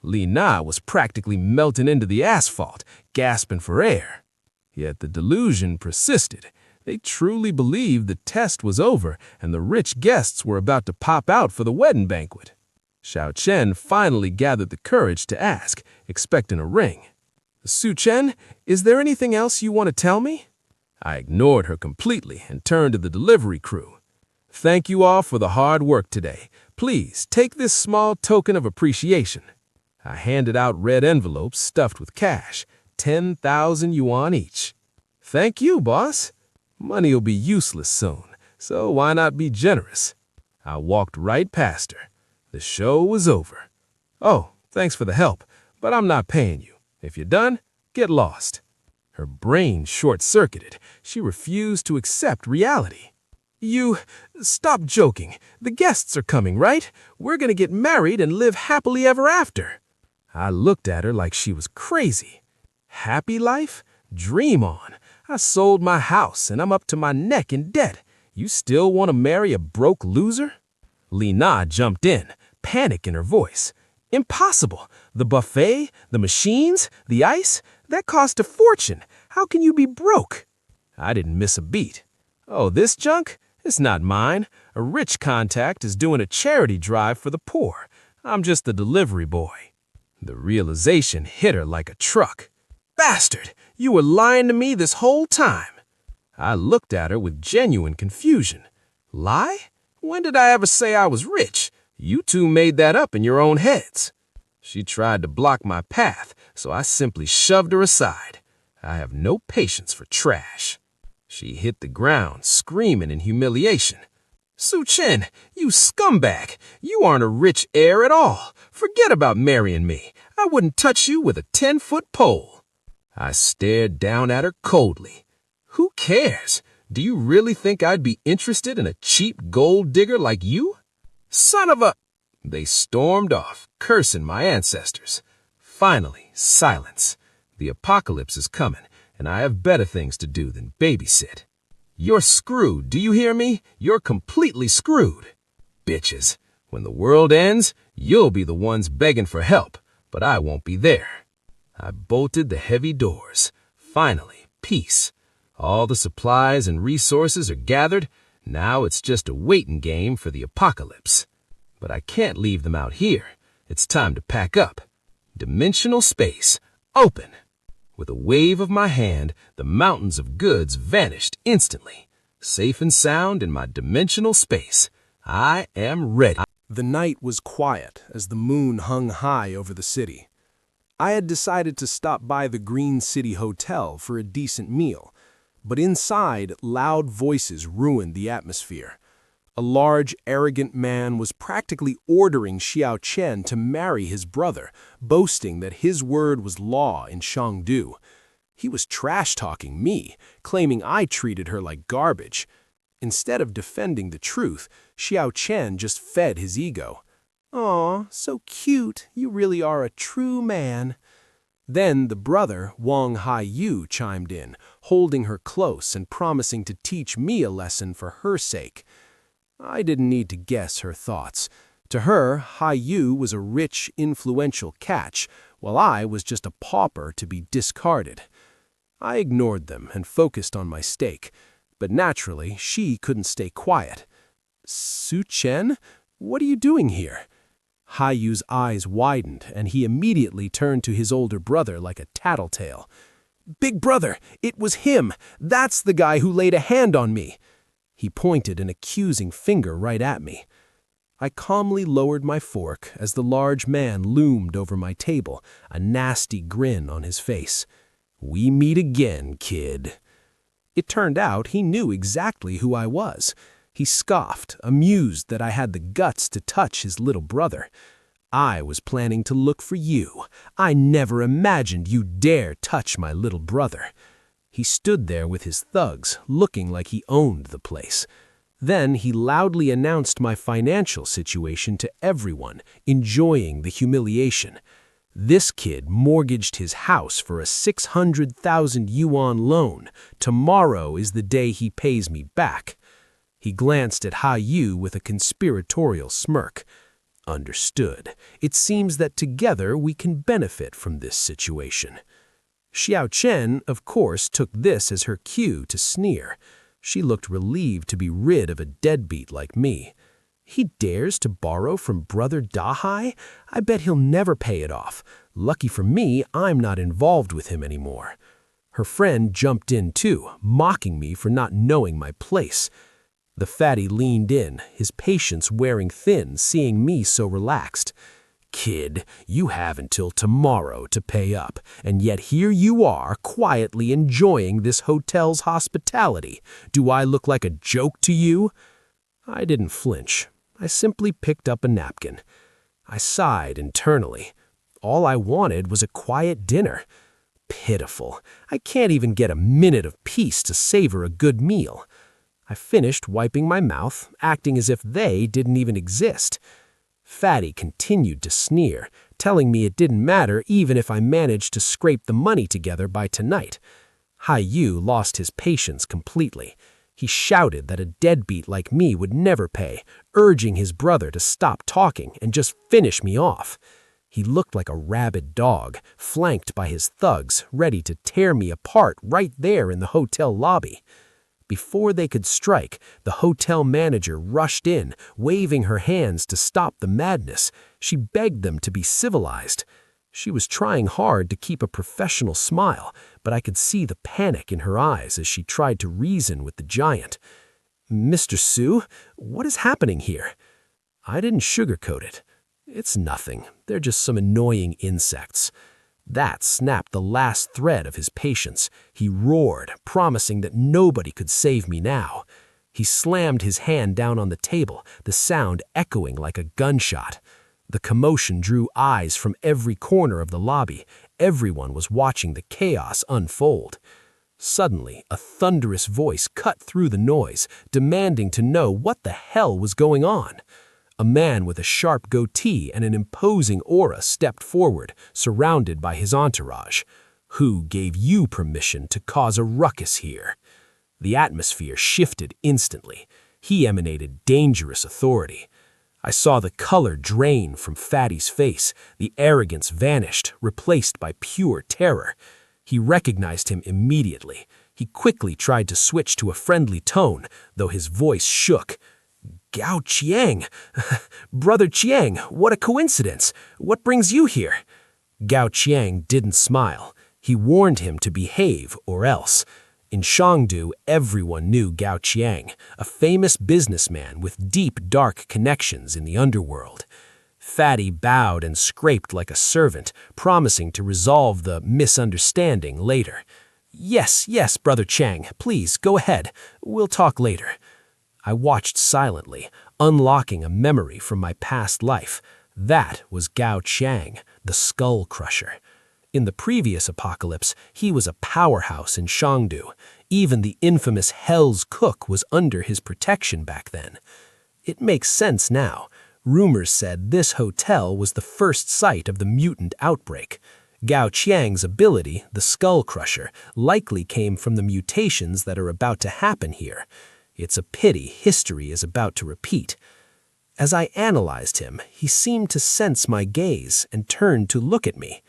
Lina was practically melting into the asphalt, gasping for air. Yet the delusion persisted. They truly believed the test was over and the rich guests were about to pop out for the wedding banquet. Xiao-Chen finally gathered the courage to ask, expecting a ring. Su-Chen, is there anything else you want to tell me? I ignored her completely and turned to the delivery crew. Thank you all for the hard work today. Please take this small token of appreciation. I handed out red envelopes stuffed with cash, 10,000 yuan each. Thank you, boss. Money'll be useless soon, so why not be generous? I walked right past her. The show was over. Oh, thanks for the help, but I'm not paying you. If you're done, get lost. Her brain short-circuited. She refused to accept reality. Stop joking. The guests are coming, right? We're gonna get married and live happily ever after. I looked at her like she was crazy. Happy life? Dream on. I sold my house and I'm up to my neck in debt. You still want to marry a broke loser? Lina jumped in, panic in her voice. Impossible. The buffet, the machines, the ice, that cost a fortune. How can you be broke? I didn't miss a beat. Oh, this junk? It's not mine. A rich contact is doing a charity drive for the poor. I'm just the delivery boy. The realization hit her like a truck. Bastard! You were lying to me this whole time." I looked at her with genuine confusion. Lie? When did I ever say I was rich? You two made that up in your own heads. She tried to block my path, so I simply shoved her aside. I have no patience for trash. She hit the ground, screaming in humiliation. "Su-Chen, you scumbag! You aren't a rich heir at all. Forget about marrying me. I wouldn't touch you with a 10-foot pole." I stared down at her coldly. Who cares? Do you really think I'd be interested in a cheap gold digger like you? Son of a... They stormed off, cursing my ancestors. Finally, silence. The apocalypse is coming, and I have better things to do than babysit. You're screwed, do you hear me? You're completely screwed. Bitches, when the world ends, you'll be the ones begging for help, but I won't be there. I bolted the heavy doors. Finally, peace. All the supplies and resources are gathered. Now it's just a waiting game for the apocalypse. But I can't leave them out here. It's time to pack up. Dimensional space. Open. With a wave of my hand, the mountains of goods vanished instantly. Safe and sound in my dimensional space. I am ready. The night was quiet as the moon hung high over the city. I had decided to stop by the Green City Hotel for a decent meal, but inside, loud voices ruined the atmosphere. A large, arrogant man was practically ordering Xiao Chen to marry his brother, boasting that his word was law in Shangdu. He was trash-talking me, claiming I treated her like garbage. Instead of defending the truth, Xiao Chen just fed his ego. "Aw, so cute. You really are a true man." Then the brother, Wang Haiyu, chimed in, holding her close and promising to teach me a lesson for her sake. I didn't need to guess her thoughts. To her, Haiyu was a rich, influential catch, while I was just a pauper to be discarded. I ignored them and focused on my steak, but naturally, she couldn't stay quiet. "Su-Chen, what are you doing here?" Haiyu's eyes widened, and he immediately turned to his older brother like a tattletale. "Big brother, it was him! That's the guy who laid a hand on me!" He pointed an accusing finger right at me. I calmly lowered my fork as the large man loomed over my table, a nasty grin on his face. "We meet again, kid." It turned out he knew exactly who I was. He scoffed, amused that I had the guts to touch his little brother. "I was planning to look for you. I never imagined you'd dare touch my little brother." He stood there with his thugs, looking like he owned the place. Then he loudly announced my financial situation to everyone, enjoying the humiliation. This kid mortgaged his house for a 600,000 yuan loan. Tomorrow is the day he pays me back. He glanced at Haiyu with a conspiratorial smirk. Understood. It seems that together we can benefit from this situation. Xiao Chen, of course, took this as her cue to sneer. She looked relieved to be rid of a deadbeat like me. He dares to borrow from Brother Dahai? I bet he'll never pay it off. Lucky for me, I'm not involved with him anymore. Her friend jumped in too, mocking me for not knowing my place. The fatty leaned in, his patience wearing thin, seeing me so relaxed. "Kid, you have until tomorrow to pay up, and yet here you are, quietly enjoying this hotel's hospitality. Do I look like a joke to you?" I didn't flinch. I simply picked up a napkin. I sighed internally. All I wanted was a quiet dinner. Pitiful. I can't even get a minute of peace to savor a good meal. I finished wiping my mouth, acting as if they didn't even exist. Fatty continued to sneer, telling me it didn't matter even if I managed to scrape the money together by tonight. Haiyu lost his patience completely. He shouted that a deadbeat like me would never pay, urging his brother to stop talking and just finish me off. He looked like a rabid dog, flanked by his thugs, ready to tear me apart right there in the hotel lobby. Before they could strike, the hotel manager rushed in, waving her hands to stop the madness. She begged them to be civilized. She was trying hard to keep a professional smile, but I could see the panic in her eyes as she tried to reason with the giant. "Mr. Su, what is happening here?" I didn't sugarcoat it. "It's nothing. They're just some annoying insects." That snapped the last thread of his patience. He roared, promising that nobody could save me now. He slammed his hand down on the table, the sound echoing like a gunshot. The commotion drew eyes from every corner of the lobby. Everyone was watching the chaos unfold. Suddenly, a thunderous voice cut through the noise, demanding to know what the hell was going on. A man with a sharp goatee and an imposing aura stepped forward, surrounded by his entourage. "Who gave you permission to cause a ruckus here?" The atmosphere shifted instantly. He emanated dangerous authority. I saw the color drain from Fatty's face. The arrogance vanished, replaced by pure terror. He recognized him immediately. He quickly tried to switch to a friendly tone, though his voice shook. "Gao Qiang! Brother Qiang, what a coincidence! What brings you here?" Gao Qiang didn't smile. He warned him to behave or else. In Shangdu, everyone knew Gao Qiang, a famous businessman with deep, dark connections in the underworld. Fatty bowed and scraped like a servant, promising to resolve the misunderstanding later. Yes, Brother Chang, please, go ahead. We'll talk later." I watched silently, unlocking a memory from my past life. That was Gao Qiang, the Skull Crusher. In the previous apocalypse, he was a powerhouse in Shangdu. Even the infamous Hell's Cook was under his protection back then. It makes sense now. Rumors said this hotel was the first site of the mutant outbreak. Gao Qiang's ability, the Skull Crusher, likely came from the mutations that are about to happen here. It's a pity history is about to repeat. As I analyzed him, he seemed to sense my gaze and turned to look at me.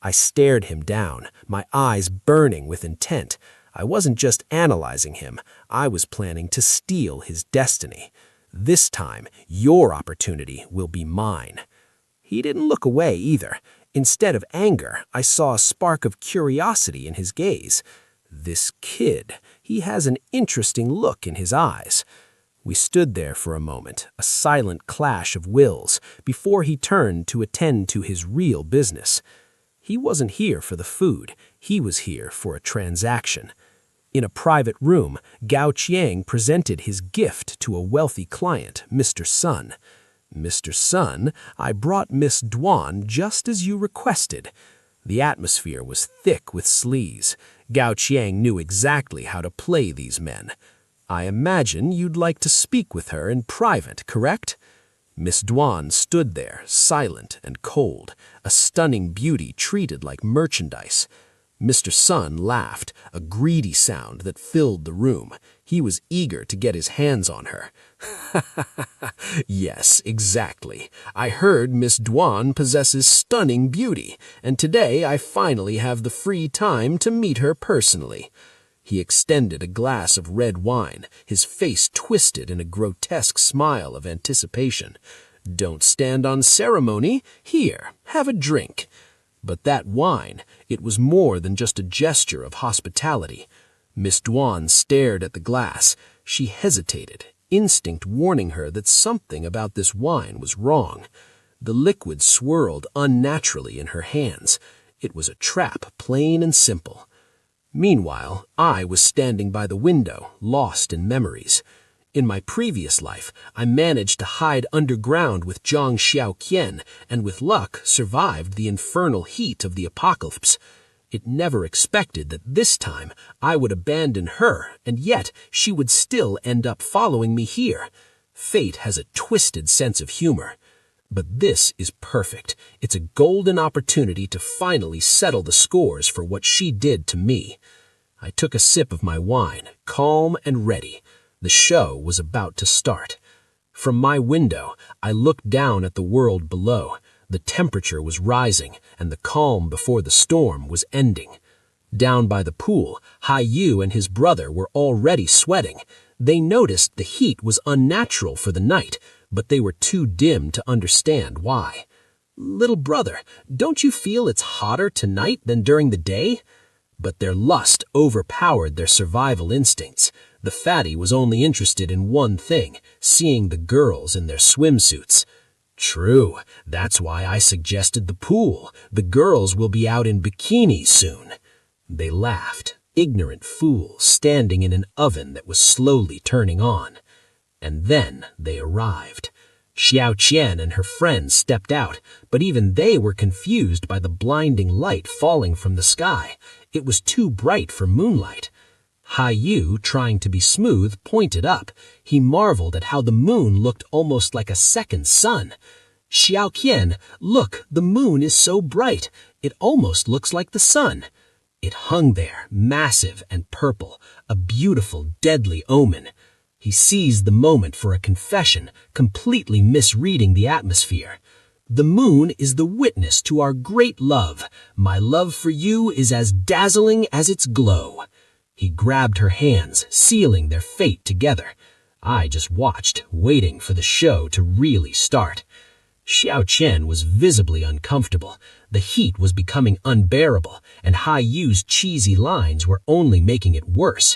I stared him down, my eyes burning with intent. I wasn't just analyzing him, I was planning to steal his destiny. This time, your opportunity will be mine. He didn't look away either. Instead of anger, I saw a spark of curiosity in his gaze. This kid, he has an interesting look in his eyes. We stood there for a moment, a silent clash of wills, before he turned to attend to his real business. He wasn't here for the food, he was here for a transaction. In a private room, Gao Qiang presented his gift to a wealthy client, Mr. Sun. "Mr. Sun, I brought Miss Duan just as you requested." The atmosphere was thick with sleaze. Gao Qiang knew exactly how to play these men. "I imagine you'd like to speak with her in private, correct?" Miss Duan stood there, silent and cold, a stunning beauty treated like merchandise. Mr. Sun laughed, a greedy sound that filled the room. He was eager to get his hands on her. "Yes, exactly. I heard Miss Duan possesses stunning beauty, and today I finally have the free time to meet her personally." He extended a glass of red wine, his face twisted in a grotesque smile of anticipation. "Don't stand on ceremony. Here, have a drink." But that wine, it was more than just a gesture of hospitality. Miss Duan stared at the glass. She hesitated, instinct warning her that something about this wine was wrong. The liquid swirled unnaturally in her hands. It was a trap, plain and simple. Meanwhile, I was standing by the window, lost in memories. In my previous life, I managed to hide underground with Zhang Xiaoqian and with luck survived the infernal heat of the apocalypse. It never expected that this time I would abandon her, and yet she would still end up following me here. Fate has a twisted sense of humor. But this is perfect. It's a golden opportunity to finally settle the scores for what she did to me. I took a sip of my wine, calm and ready. The show was about to start. From my window, I looked down at the world below. The temperature was rising, and the calm before the storm was ending. Down by the pool, Hai-Yu and his brother were already sweating. They noticed the heat was unnatural for the night, but they were too dim to understand why. "Little brother, don't you feel it's hotter tonight than during the day?" But their lust overpowered their survival instincts. The fatty was only interested in one thing, seeing the girls in their swimsuits. "True, that's why I suggested the pool. The girls will be out in bikinis soon." They laughed, ignorant fools standing in an oven that was slowly turning on. And then they arrived. Xiao Qian and her friends stepped out, but even they were confused by the blinding light falling from the sky. It was too bright for moonlight. Hai Yu, trying to be smooth, pointed up. He marveled at how the moon looked almost like a second sun. "Xiao Qian, look, the moon is so bright. It almost looks like the sun." It hung there, massive and purple, a beautiful, deadly omen. He seized the moment for a confession, completely misreading the atmosphere. "The moon is the witness to our great love. My love for you is as dazzling as its glow." He grabbed her hands, sealing their fate together. I just watched, waiting for the show to really start. Xiao Qian was visibly uncomfortable. The heat was becoming unbearable, and Hai Yu's cheesy lines were only making it worse.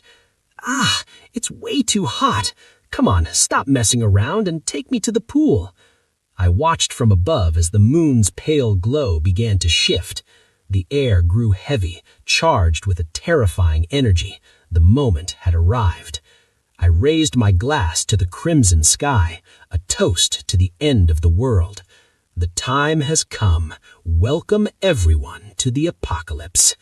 "Ah, it's way too hot. Come on, stop messing around and take me to the pool." I watched from above as the moon's pale glow began to shift. The air grew heavy, charged with a terrifying energy. The moment had arrived. I raised my glass to the crimson sky, a toast to the end of the world. The time has come. Welcome everyone to the apocalypse.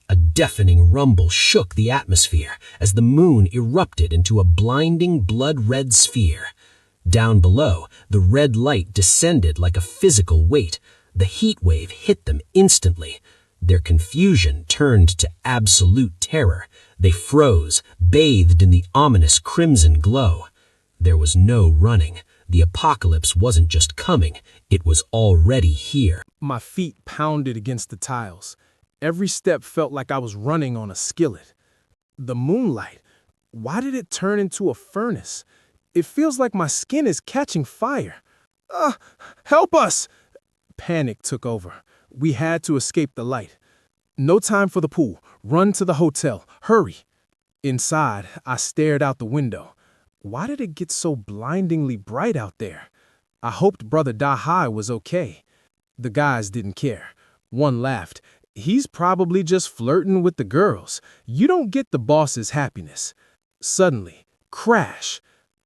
A deafening rumble shook the atmosphere as the moon erupted into a blinding blood-red sphere. Down below, the red light descended like a physical weight. The heat wave hit them instantly. Their confusion turned to absolute terror. They froze, bathed in the ominous crimson glow. There was no running. The apocalypse wasn't just coming, it was already here. My feet pounded against the tiles. Every step felt like I was running on a skillet. The moonlight, why did it turn into a furnace? It feels like my skin is catching fire. Help us! Panic took over. We had to escape the light. No time for the pool. Run to the hotel. Hurry. Inside, I stared out the window. Why did it get so blindingly bright out there? I hoped Brother Dahai was okay. The guys didn't care. One laughed. "He's probably just flirting with the girls. You don't get the boss's happiness." Suddenly, crash!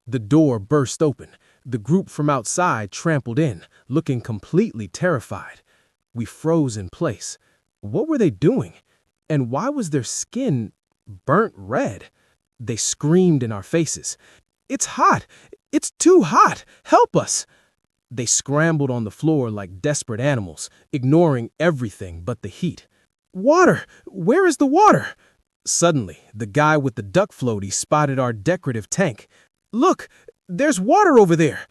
The door burst open. The group from outside trampled in, looking completely terrified. We froze in place. What were they doing? And why was their skin burnt red? They screamed in our faces. "It's hot! It's too hot! Help us!" They scrambled on the floor like desperate animals, ignoring everything but the heat. "Water! Where is the water?" Suddenly, the guy with the duck floaty spotted our decorative tank. "Look! There's water over there!"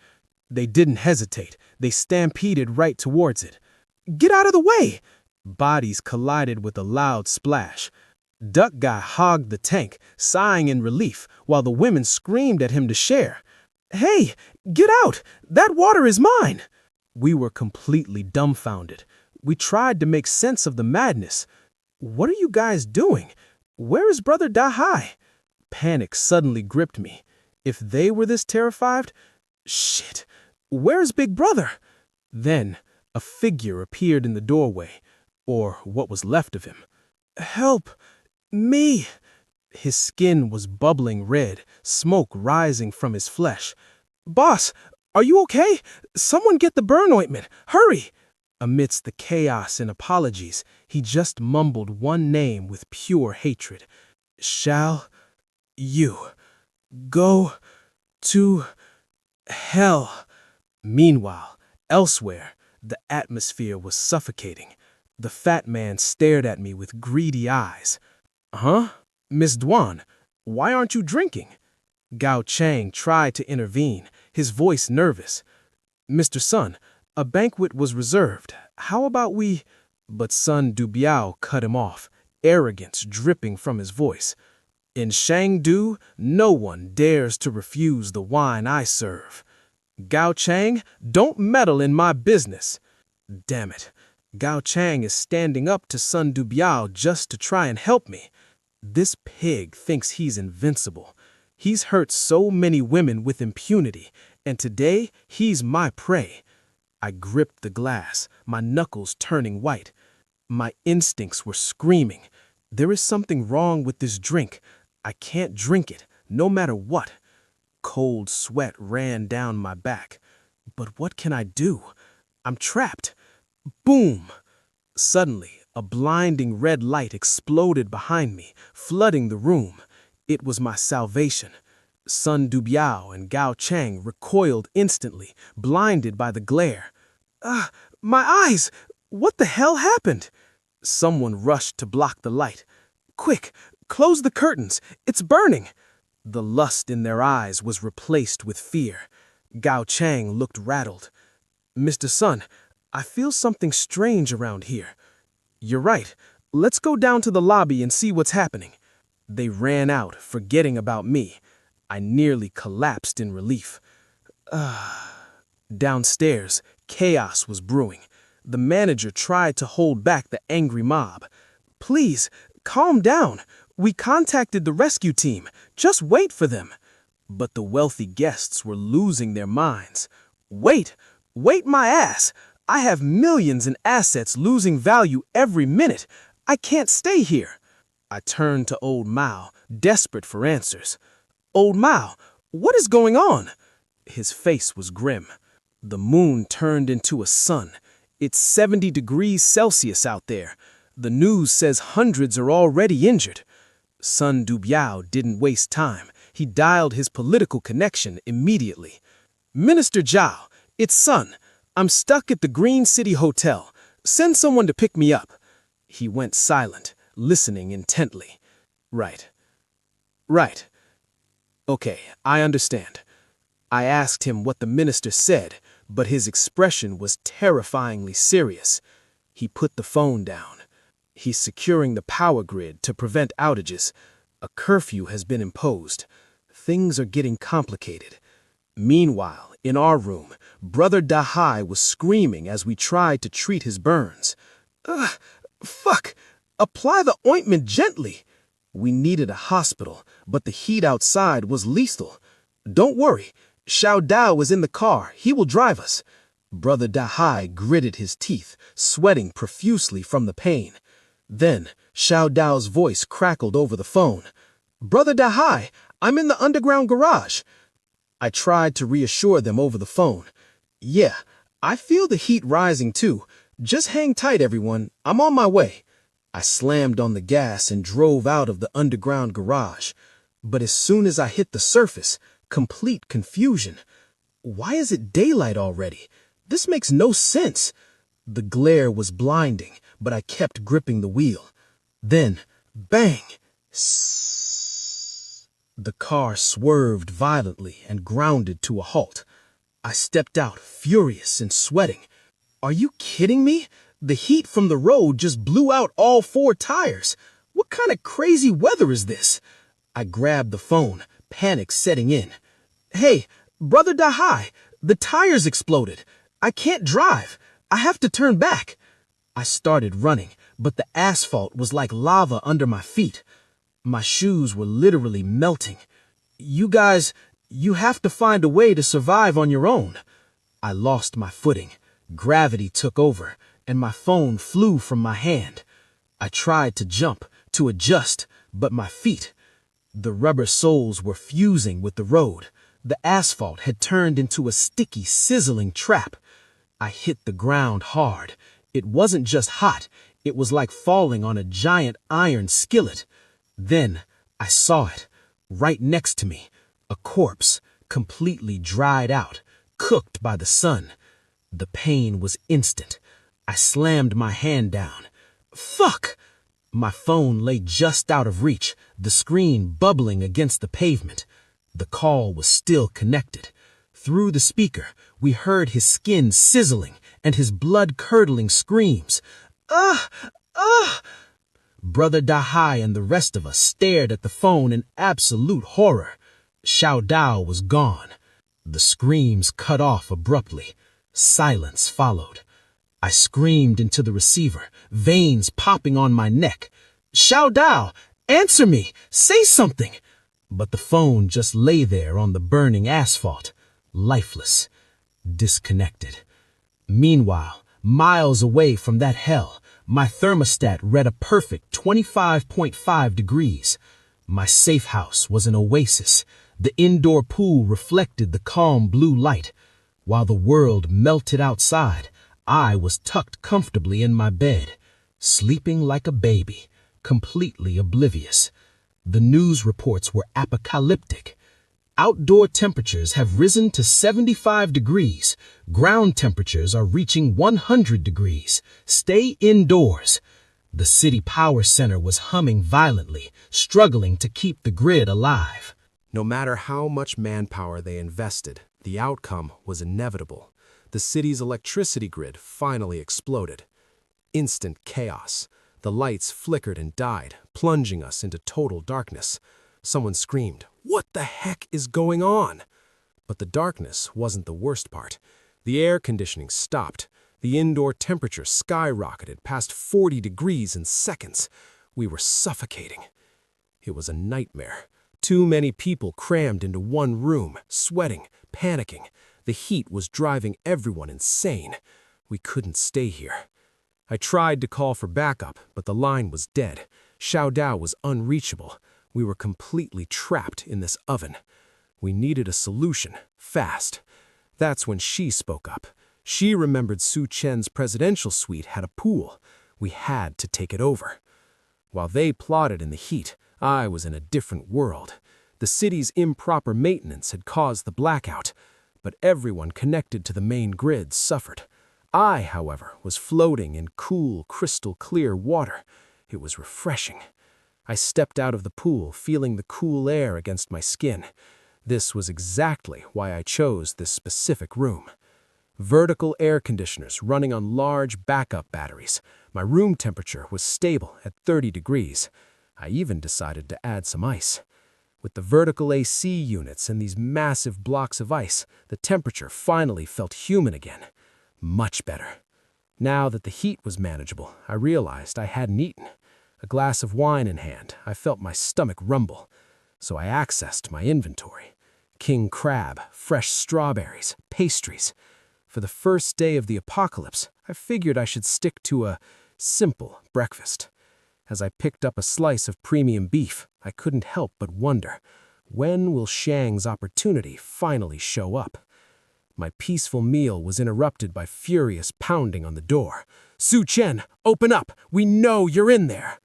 They didn't hesitate. They stampeded right towards it. "Get out of the way!" Bodies collided with a loud splash. Duck Guy hogged the tank, sighing in relief, while the women screamed at him to share. "Hey, get out! That water is mine!" We were completely dumbfounded. We tried to make sense of the madness. "What are you guys doing? Where is Brother Dahai?" Panic suddenly gripped me. If they were this terrified, shit, where's Big Brother? Then a figure appeared in the doorway, or what was left of him. "Help! Me!" His skin was bubbling red, smoke rising from his flesh. "Boss, are you okay? Someone get the burn ointment! Hurry!" Amidst the chaos and apologies, he just mumbled one name with pure hatred. "Shall you go to hell?" Meanwhile, elsewhere, the atmosphere was suffocating. The fat man stared at me with greedy eyes. "Huh? Miss Duan, why aren't you drinking?" Gao Chang tried to intervene, his voice nervous. "Mr. Sun, a banquet was reserved. How about we—" But Sun Dubiao cut him off, arrogance dripping from his voice. "In Shangdu, no one dares to refuse the wine I serve. Gao Chang, don't meddle in my business." Damn it. Gao Chang is standing up to Sun Dubiao just to try and help me. This pig thinks he's invincible. He's hurt so many women with impunity, and today he's my prey. I gripped the glass, my knuckles turning white. My instincts were screaming. There is something wrong with this drink. I can't drink it, no matter what. Cold sweat ran down my back. But what can I do? I'm trapped. Boom! Suddenly, a blinding red light exploded behind me, flooding the room. It was my salvation. Sun Dubiao and Gao Chang recoiled instantly, blinded by the glare. My eyes! What the hell happened? Someone rushed to block the light. Quick, close the curtains. It's burning. The lust in their eyes was replaced with fear. Gao Chang looked rattled. Mr. Sun, I feel something strange around here. You're right. Let's go down to the lobby and see what's happening. They ran out, forgetting about me. I nearly collapsed in relief. Downstairs, chaos was brewing. The manager tried to hold back the angry mob. Please, calm down. We contacted the rescue team. Just wait for them. But the wealthy guests were losing their minds. Wait my ass. I have millions in assets losing value every minute. I can't stay here. I turned to old Mao, desperate for answers. Old Mao, what is going on? His face was grim. The moon turned into a sun. It's 70 degrees Celsius out there. The news says hundreds are already injured. Sun Dubiao didn't waste time. He dialed his political connection immediately. Minister Zhao, it's Sun. I'm stuck at the Green City Hotel. Send someone to pick me up. He went silent, listening intently. Right. Okay, I understand. I asked him what the minister said, but his expression was terrifyingly serious. He put the phone down. He's securing the power grid to prevent outages. A curfew has been imposed. Things are getting complicated. Meanwhile, in our room, Brother Dahai was screaming as we tried to treat his burns. Fuck! Apply the ointment gently! We needed a hospital, but the heat outside was lethal. Don't worry, Xiao Dao is in the car. He will drive us. Brother Dahai gritted his teeth, sweating profusely from the pain. Then, Xiao Dao's voice crackled over the phone. Brother Dahai, I'm in the underground garage. I tried to reassure them over the phone. Yeah, I feel the heat rising too. Just hang tight, everyone. I'm on my way. I slammed on the gas and drove out of the underground garage. But as soon as I hit the surface, complete confusion. Why is it daylight already? This makes no sense. The glare was blinding, but I kept gripping the wheel. Then, bang! The car swerved violently and grounded to a halt. I stepped out, furious and sweating. Are you kidding me? The heat from the road just blew out all 4 tires. What kind of crazy weather is this? I grabbed the phone, panic setting in. Hey, Brother Dahai, the tires exploded. I can't drive. I have to turn back. I started running, but the asphalt was like lava under my feet. My shoes were literally melting. You guys, you have to find a way to survive on your own. I lost my footing. Gravity took over, and my phone flew from my hand. I tried to jump, to adjust, but my feet. The rubber soles were fusing with the road. The asphalt had turned into a sticky, sizzling trap. I hit the ground hard. It wasn't just hot. It was like falling on a giant iron skillet. Then I saw it, right next to me, a corpse, completely dried out, cooked by the sun. The pain was instant. I slammed my hand down. Fuck! My phone lay just out of reach, the screen bubbling against the pavement. The call was still connected. Through the speaker, we heard his skin sizzling and his blood-curdling screams. Brother Dahai and the rest of us stared at the phone in absolute horror. Xiao Dao was gone. The screams cut off abruptly. Silence followed. I screamed into the receiver, veins popping on my neck. Xiao Dao, answer me! Say something! But the phone just lay there on the burning asphalt, lifeless, disconnected. Meanwhile, miles away from that hell, my thermostat read a perfect 25.5 degrees. My safe house was an oasis. The indoor pool reflected the calm blue light. While the world melted outside, I was tucked comfortably in my bed, sleeping like a baby, completely oblivious. The news reports were apocalyptic. Outdoor temperatures have risen to 75 degrees. Ground temperatures are reaching 100 degrees. Stay indoors. The city power center was humming violently, struggling to keep the grid alive. No matter how much manpower they invested, the outcome was inevitable. The city's electricity grid finally exploded. Instant chaos. The lights flickered and died, plunging us into total darkness. Someone screamed, "What the heck is going on?" But the darkness wasn't the worst part. The air conditioning stopped. The indoor temperature skyrocketed past 40 degrees in seconds. We were suffocating. It was a nightmare. Too many people crammed into one room, sweating, panicking. The heat was driving everyone insane. We couldn't stay here. I tried to call for backup, but the line was dead. Xiao Dao was unreachable. We were completely trapped in this oven. We needed a solution, fast. That's when she spoke up. She remembered Su Chen's presidential suite had a pool. We had to take it over. While they plotted in the heat, I was in a different world. The city's improper maintenance had caused the blackout, but everyone connected to the main grid suffered. I, however, was floating in cool, crystal-clear water. It was refreshing. I stepped out of the pool, feeling the cool air against my skin. This was exactly why I chose this specific room. Vertical air conditioners running on large backup batteries. My room temperature was stable at 30 degrees. I even decided to add some ice. With the vertical AC units and these massive blocks of ice, the temperature finally felt human again. Much better. Now that the heat was manageable, I realized I hadn't eaten. A glass of wine in hand, I felt my stomach rumble. So I accessed my inventory. King crab, fresh strawberries, pastries. For the first day of the apocalypse, I figured I should stick to a simple breakfast. As I picked up a slice of premium beef, I couldn't help but wonder, when will Shang's opportunity finally show up? My peaceful meal was interrupted by furious pounding on the door. "Su Chen, open up! We know you're in there!"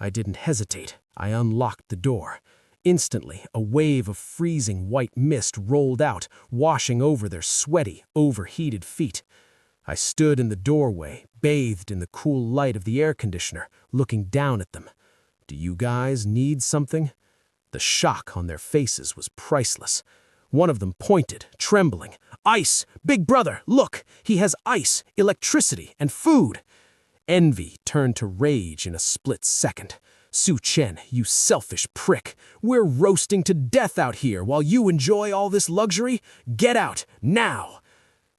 I didn't hesitate. I unlocked the door. Instantly, a wave of freezing white mist rolled out, washing over their sweaty, overheated feet. I stood in the doorway, bathed in the cool light of the air conditioner, looking down at them. "Do you guys need something?" The shock on their faces was priceless. One of them pointed, trembling. "Ice! Big brother, look! He has ice, electricity, and food!" Envy turned to rage in a split second. "Su Chen, you selfish prick! We're roasting to death out here while you enjoy all this luxury! Get out, now!"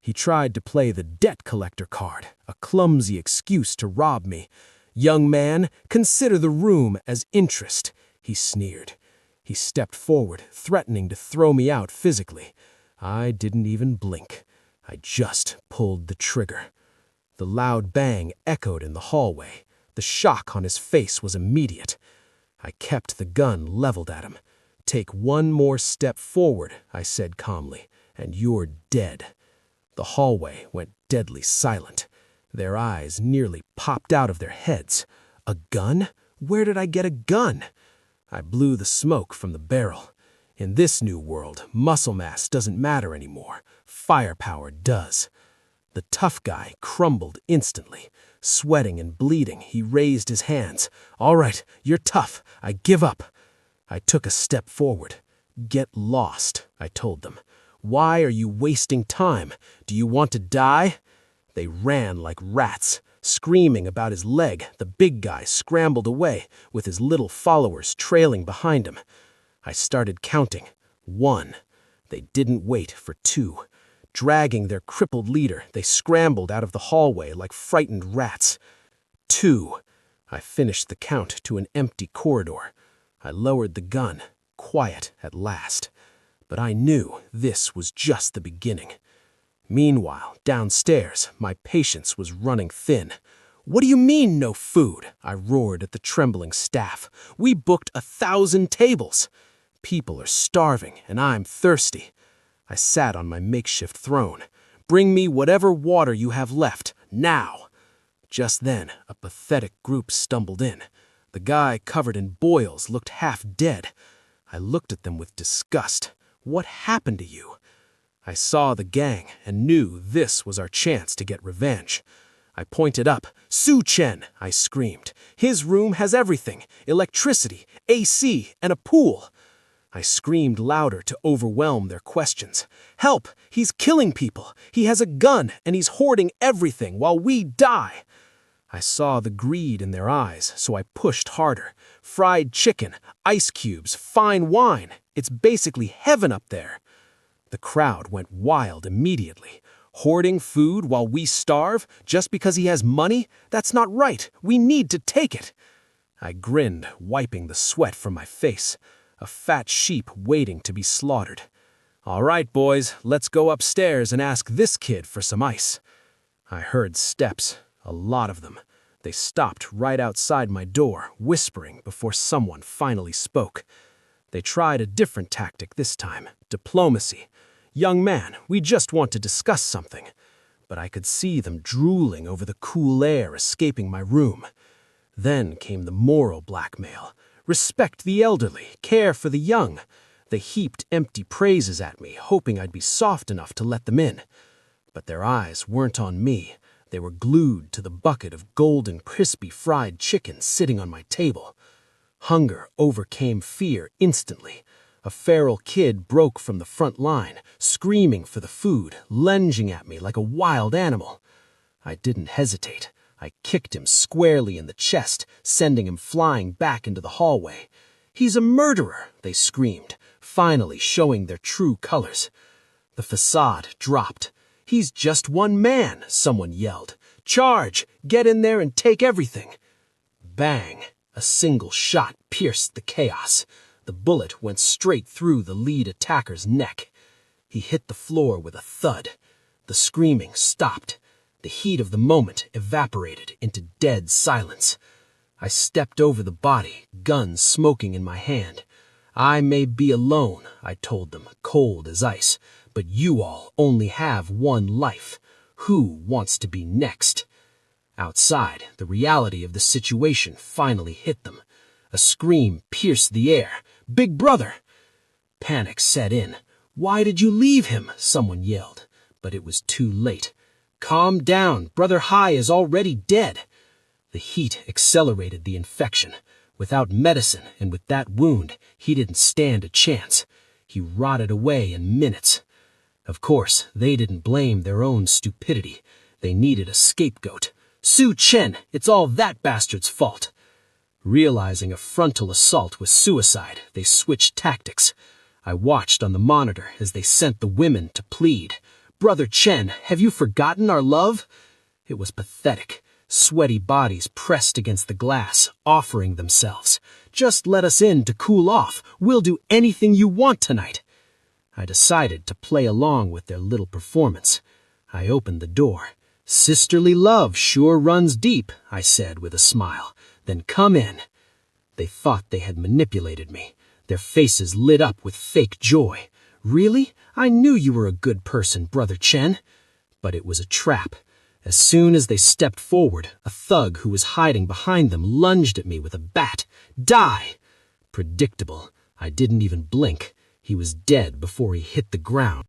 He tried to play the debt collector card, a clumsy excuse to rob me. "Young man, consider the room as interest," he sneered. He stepped forward, threatening to throw me out physically. I didn't even blink. I just pulled the trigger. The loud bang echoed in the hallway. The shock on his face was immediate. I kept the gun leveled at him. "Take one more step forward," I said calmly, "and you're dead." The hallway went deadly silent. Their eyes nearly popped out of their heads. A gun? Where did I get a gun? I blew the smoke from the barrel. In this new world, muscle mass doesn't matter anymore. Firepower does. The tough guy crumbled instantly. Sweating and bleeding, he raised his hands. "All right, you're tough. I give up." I took a step forward. "Get lost," I told them. "Why are you wasting time? Do you want to die?" They ran like rats. Screaming about his leg, the big guy scrambled away, with his little followers trailing behind him. I started counting. 1. They didn't wait for 2. Dragging their crippled leader, they scrambled out of the hallway like frightened rats. 2. I finished the count to an empty corridor. I lowered the gun, quiet at last. But I knew this was just the beginning. Meanwhile, downstairs, my patience was running thin. "What do you mean, no food?" I roared at the trembling staff. "We booked 1,000 tables. People are starving, and I'm thirsty." I sat on my makeshift throne. "Bring me whatever water you have left, now." Just then, a pathetic group stumbled in. The guy covered in boils looked half dead. I looked at them with disgust. "What happened to you?" I saw the gang and knew this was our chance to get revenge. I pointed up. "Su-Chen!" I screamed. "His room has everything, electricity, AC, and a pool." I screamed louder to overwhelm their questions. "Help! He's killing people! He has a gun, and he's hoarding everything while we die!" I saw the greed in their eyes, so I pushed harder. "Fried chicken, ice cubes, fine wine. It's basically heaven up there." The crowd went wild immediately. "Hoarding food while we starve, just because he has money? That's not right. We need to take it." I grinned, wiping the sweat from my face. A fat sheep waiting to be slaughtered. "All right, boys, let's go upstairs and ask this kid for some ice." I heard steps, a lot of them. They stopped right outside my door, whispering before someone finally spoke. They tried a different tactic this time, diplomacy. "Young man, we just want to discuss something." But I could see them drooling over the cool air escaping my room. Then came the moral blackmail. "Respect the elderly, care for the young." They heaped empty praises at me, hoping I'd be soft enough to let them in. But their eyes weren't on me. They were glued to the bucket of golden, crispy fried chicken sitting on my table. Hunger overcame fear instantly. A feral kid broke from the front line, screaming for the food, lunging at me like a wild animal. I didn't hesitate. I kicked him squarely in the chest, sending him flying back into the hallway. "He's a murderer!" they screamed, finally showing their true colors. The facade dropped. "He's just one man," someone yelled. "Charge! Get in there and take everything!" Bang! A single shot pierced the chaos. The bullet went straight through the lead attacker's neck. He hit the floor with a thud. The screaming stopped. The heat of the moment evaporated into dead silence. I stepped over the body, gun smoking in my hand. "I may be alone," I told them, cold as ice, "but you all only have one life. Who wants to be next?" Outside, the reality of the situation finally hit them. A scream pierced the air. "Big brother!" Panic set in. "Why did you leave him?" someone yelled. But it was too late. "Calm down. Brother Hai is already dead." The heat accelerated the infection. Without medicine and with that wound, he didn't stand a chance. He rotted away in minutes. Of course, they didn't blame their own stupidity. They needed a scapegoat. "Su-Chen, it's all that bastard's fault." Realizing a frontal assault was suicide, they switched tactics. I watched on the monitor as they sent the women to plead. "Brother Chen, have you forgotten our love?" It was pathetic. Sweaty bodies pressed against the glass, offering themselves. "Just let us in to cool off. We'll do anything you want tonight." I decided to play along with their little performance. I opened the door. "Sisterly love sure runs deep," I said with a smile. "Then come in." They thought they had manipulated me. Their faces lit up with fake joy. "Really? I knew you were a good person, Brother Chen." But it was a trap. As soon as they stepped forward, a thug who was hiding behind them lunged at me with a bat. "Die!" Predictable. I didn't even blink. He was dead before he hit the ground.